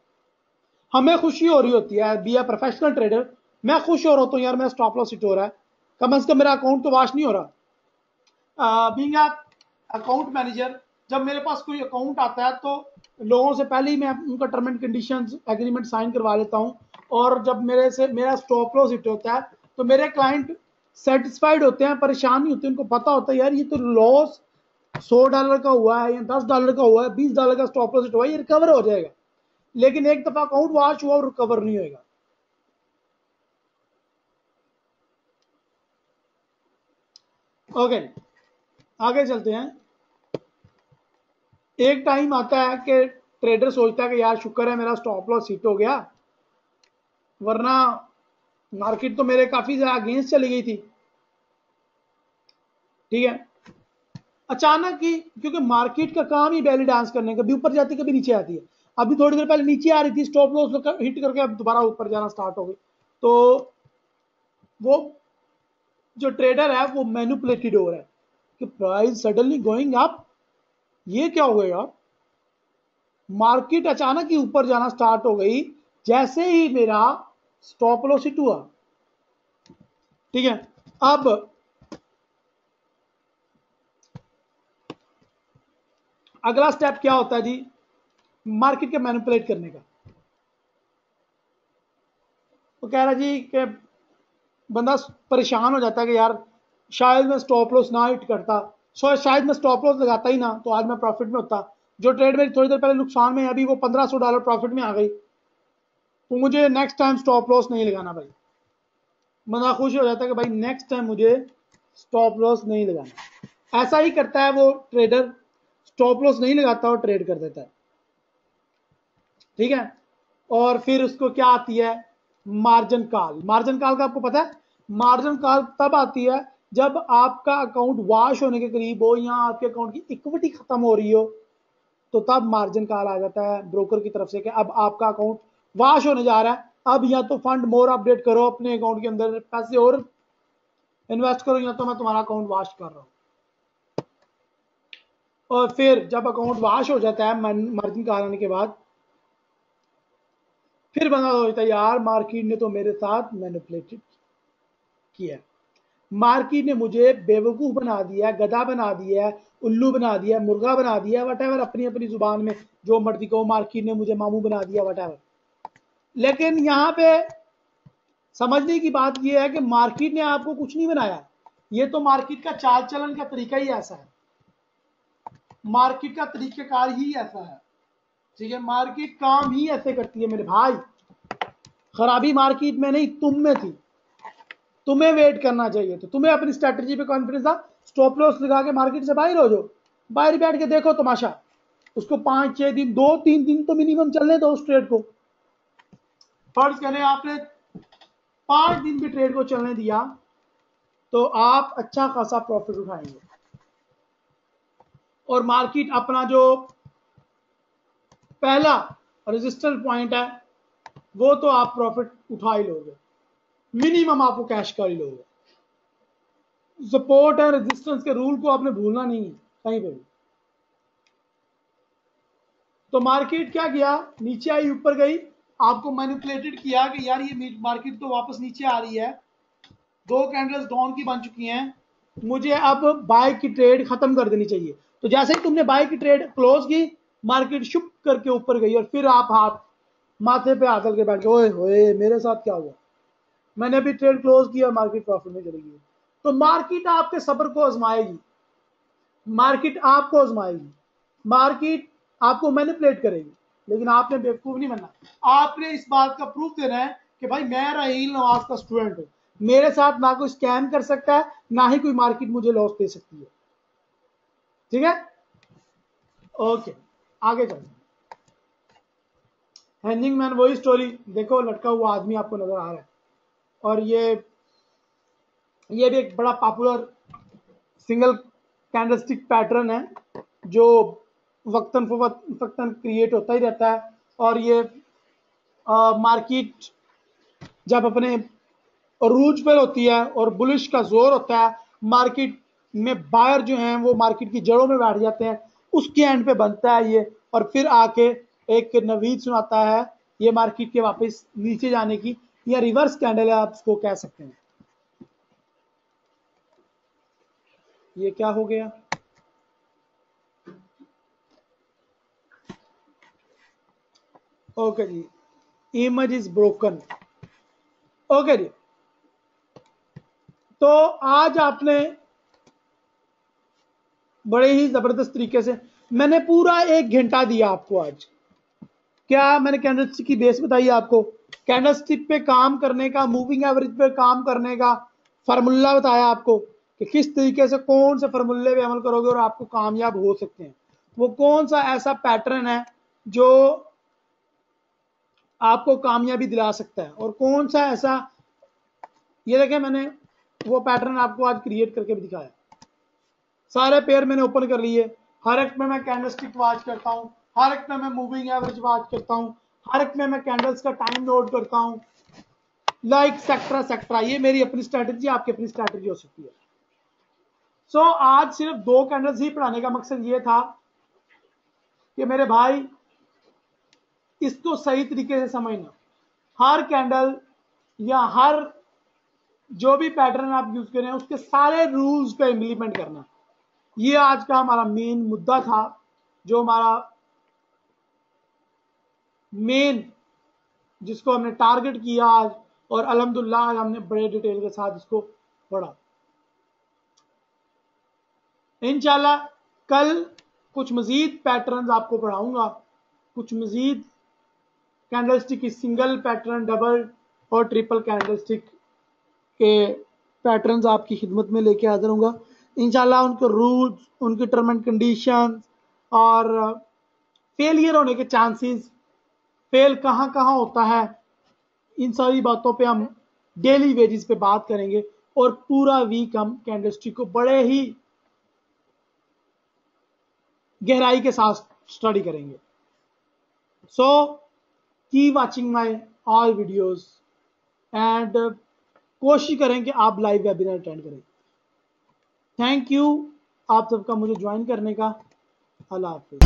हमें खुशी हो रही होती है, बी ए प्रोफेशनल ट्रेडर, मैं खुश हो रहा हूँ यार मेरा स्टॉप लॉस हिट हो रहा है, कम से कम मेरा अकाउंट तो वॉश नहीं हो रहा। बीइंग अकाउंट मैनेजर, जब मेरे पास कोई अकाउंट आता है तो लोगों से पहले ही मैं उनका term and conditions agreement sign करवा लेता हूं। और जब मेरे से मेरा स्टॉप लॉस हिट होता है तो मेरे क्लाइंट सेटिस्फाइड होते हैं, परेशान नहीं होते। उनको पता होता है यार ये तो लॉस $100 का हुआ है या $10 का हुआ है, $20 का स्टॉप लॉस हिट हुआ है, ये रिकवर हो जाएगा। लेकिन एक दफा अकाउंट वॉश हुआ और रिकवर नहीं होगा। ओके, आगे चलते हैं। एक टाइम आता है कि ट्रेडर सोचता है कि यार शुक्र है मेरा स्टॉप लॉस हिट हो गया, वरना मार्केट तो मेरे काफी ज्यादा अगेंस्ट चली गई थी। ठीक है, अचानक ही, क्योंकि मार्केट का काम ही बैली डांस करने का, कभी ऊपर जाती है कभी नीचे आती है। अभी थोड़ी देर पहले नीचे आ रही थी, स्टॉप लॉस हिट करके अब दोबारा ऊपर जाना स्टार्ट हो गई। तो वो जो ट्रेडर है वो मैनिपुलेटेड हो रहा है कि प्राइस सडनली गोइंग अप, ये क्या हो गया। मार्केट अचानक ही ऊपर जाना स्टार्ट हो गई जैसे ही मेरा स्टॉप लॉस हिट हुआ। ठीक है, अब अगला स्टेप क्या होता है जी, मार्केट के मैनिपुलेट करने का। तो कह रहा जी कि बंदा परेशान हो जाता है कि यार शायद मैं स्टॉप लॉस ना हिट करता, शायद मैं स्टॉप लॉस लगाता ही ना तो आज मैं प्रॉफिट में होता। जो ट्रेड मेरी थोड़ी देर पहले नुकसान में है, अभी वो $1500 प्रॉफिट में आ गई, तो मुझे नेक्स्ट टाइम स्टॉप लॉस नहीं लगाना भाई। बंदा खुश हो जाता है कि भाई नेक्स्ट टाइम मुझे स्टॉप लॉस नहीं लगाना। ऐसा ही करता है वो ट्रेडर, स्टॉप लॉस नहीं लगाता और ट्रेड कर देता है। ठीक है, और फिर उसको क्या आती है, मार्जिन कॉल। मार्जिन कॉल का आपको पता है, मार्जिन कॉल तब आती है जब आपका अकाउंट वॉश होने के करीब हो या आपके अकाउंट की इक्विटी खत्म हो रही हो, तो तब मार्जिन कॉल आ जाता है ब्रोकर की तरफ से कि अब आपका अकाउंट वॉश होने जा रहा है, अब या तो फंड मोर अपडेट करो अपने अकाउंट के अंदर, पैसे और इन्वेस्ट करो, या तो मैं तुम्हारा अकाउंट वॉश कर रहा हूं। और फिर जब अकाउंट वॉश हो जाता है मार्जिन कॉल आने के बाद, फिर बंदा सोचता है यार मार्केट ने तो मेरे साथ मैनिपुलेटेड किया, मार्केट ने मुझे बेवकूफ बना दिया, गधा बना दिया, उल्लू बना दिया, मुर्गा बना दिया, वट एवर, अपनी अपनी जुबान में जो मर्जी कहो, मार्केट ने मुझे मामू बना दिया, वट एवर। लेकिन यहां पे समझने की बात यह है कि मार्केट ने आपको कुछ नहीं बनाया, ये तो मार्केट का चाल चलन का तरीका ही ऐसा है, मार्केट का तरीकेकार ही ऐसा है। ठीक है, मार्केट काम ही ऐसे करती है मेरे भाई। खराबी मार्केट में नहीं तुम में थी, तुम्हें वेट करना चाहिए, तो तुम्हें अपनी स्ट्रेटजी पे कॉन्फिडेंस था, स्टॉप लॉस लगा के मार्केट से बाहर हो जाओ, बाहर बैठ के देखो तमाशा, उसको 5-6 दिन 2-3 दिन तो मिनिमम चलने दो उस ट्रेड को। फर्ज करें आपने 5 दिन भी ट्रेड को चलने दिया तो आप अच्छा खासा प्रॉफिट उठाएंगे, और मार्केट अपना जो पहला रेजिस्टेंस पॉइंट है वो तो आप प्रॉफिट उठा ही लोगे, मिनिमम आपको कैश कर ही लोगे। सपोर्ट एंड रेजिस्टेंस के रूल को आपने भूलना नहीं है कहीं पे भी। तो मार्केट क्या किया, नीचे आई ऊपर गई, आपको मैनिपुलेटेड किया कि यार ये मार्केट तो वापस नीचे आ रही है, 2 कैंडल्स डाउन की बन चुकी हैं, मुझे अब बाय की ट्रेड खत्म कर देनी चाहिए। तो जैसे ही तुमने बाय की ट्रेड क्लोज की, मार्केट शुप करके ऊपर गई, और फिर आप हाथ माथे पे हाथ के बैठ गए, ओए होए मेरे साथ क्या हुआ, मैंने अभी ट्रेड क्लोज किया, मार्केट प्रॉफिट में चली गई। तो मार्केट आपके सब्र को आजमाएगी, मार्केट आपको आजमाएगी, मार्केट आपको मैनिपुलेट करेगी, लेकिन आपने बेवकूफ नहीं बनना। आपने इस बात का प्रूफ देना है कि भाई मैं राहील नवाज का स्टूडेंट हूं, मेरे साथ ना कोई स्कैम कर सकता है, ना ही कोई मार्केट मुझे लॉस दे सकती है। ठीक है, ओके, आगे चलते हैं। हैंगिंग मैन वही स्टोरी, देखो लटका हुआ आदमी आपको नजर आ रहा है, और ये भी एक बड़ा पॉपुलर सिंगल कैंडलस्टिक पैटर्न है जो वक्तन फक्तन क्रिएट होता ही रहता है। और ये मार्केट जब अपने अरूज पर होती है और बुलिश का जोर होता है, मार्केट में बायर जो हैं वो मार्केट की जड़ों में बैठ जाते हैं, उसके एंड पे बनता है ये, और फिर आके एक नवीद सुनाता है ये मार्केट के वापस नीचे जाने की, या रिवर्स कैंडल है आप इसको कह सकते हैं। ये क्या हो गया? ओके जी, इमेज इज ब्रोकन। ओके जी, तो आज आपने बड़े ही जबरदस्त तरीके से, मैंने पूरा 1 घंटा दिया आपको आज। क्या मैंने कैंडलस्टिक की बेस बताई आपको, कैंडलस्टिक पे काम करने का, मूविंग एवरेज पे काम करने का फार्मूला बताया आपको कि किस तरीके से कौन से फार्मूले पे अमल करोगे और आपको कामयाब हो सकते हैं। वो कौन सा ऐसा पैटर्न है जो आपको कामयाबी दिला सकता है, और कौन सा ऐसा, ये देखें मैंने वो पैटर्न आपको आज क्रिएट करके भी दिखाया। सारे पेयर मैंने ओपन कर लिए, हर एक में मैं कैंडलस्टिक वॉच करता हूं, हर एक में मैं मूविंग एवरेज वॉच करता हूं, हर एक में मैं कैंडल्स का टाइम नोट करता हूं, लाइक सेक्टरा सेक्टरा। ये मेरी अपनी स्ट्रैटेजी, आपकी अपनी स्ट्रैटेजी हो सकती है। सो आज सिर्फ 2 कैंडल्स ही पढ़ाने का मकसद ये था कि मेरे भाई इसको सही तरीके से समझना, हर कैंडल या हर जो भी पैटर्न आप यूज करें उसके सारे रूल्स पे इंप्लीमेंट करना। ये आज का हमारा मेन मुद्दा था, जो हमारा मेन जिसको हमने टारगेट किया आज, और अल्हम्दुलिल्लाह आज हमने बड़े डिटेल के साथ इसको पढ़ा। इंशाल्लाह कल कुछ मजीद पैटर्न्स आपको पढ़ाऊंगा, कुछ मजीद कैंडलस्टिक की सिंगल पैटर्न, डबल और ट्रिपल कैंडलस्टिक के पैटर्न्स आपकी खिदमत में लेके हाजिर होऊंगा इंशाल्लाह। उनके रूल्स, उनकी टर्म एंड कंडीशन, और फेलियर होने के चांसेस, फेल कहां कहां होता है, इन सारी बातों पे हम डेली बेसिस पे बात करेंगे, और पूरा वीक हम कैंडलस्टिक को बड़े ही गहराई के साथ स्टडी करेंगे। So keep watching my all videos, and कोशिश करें कि आप लाइव वेबिनार अटेंड करें। थैंक यू आप सबका मुझे ज्वाइन करने का। अल्लाह हाफिज़।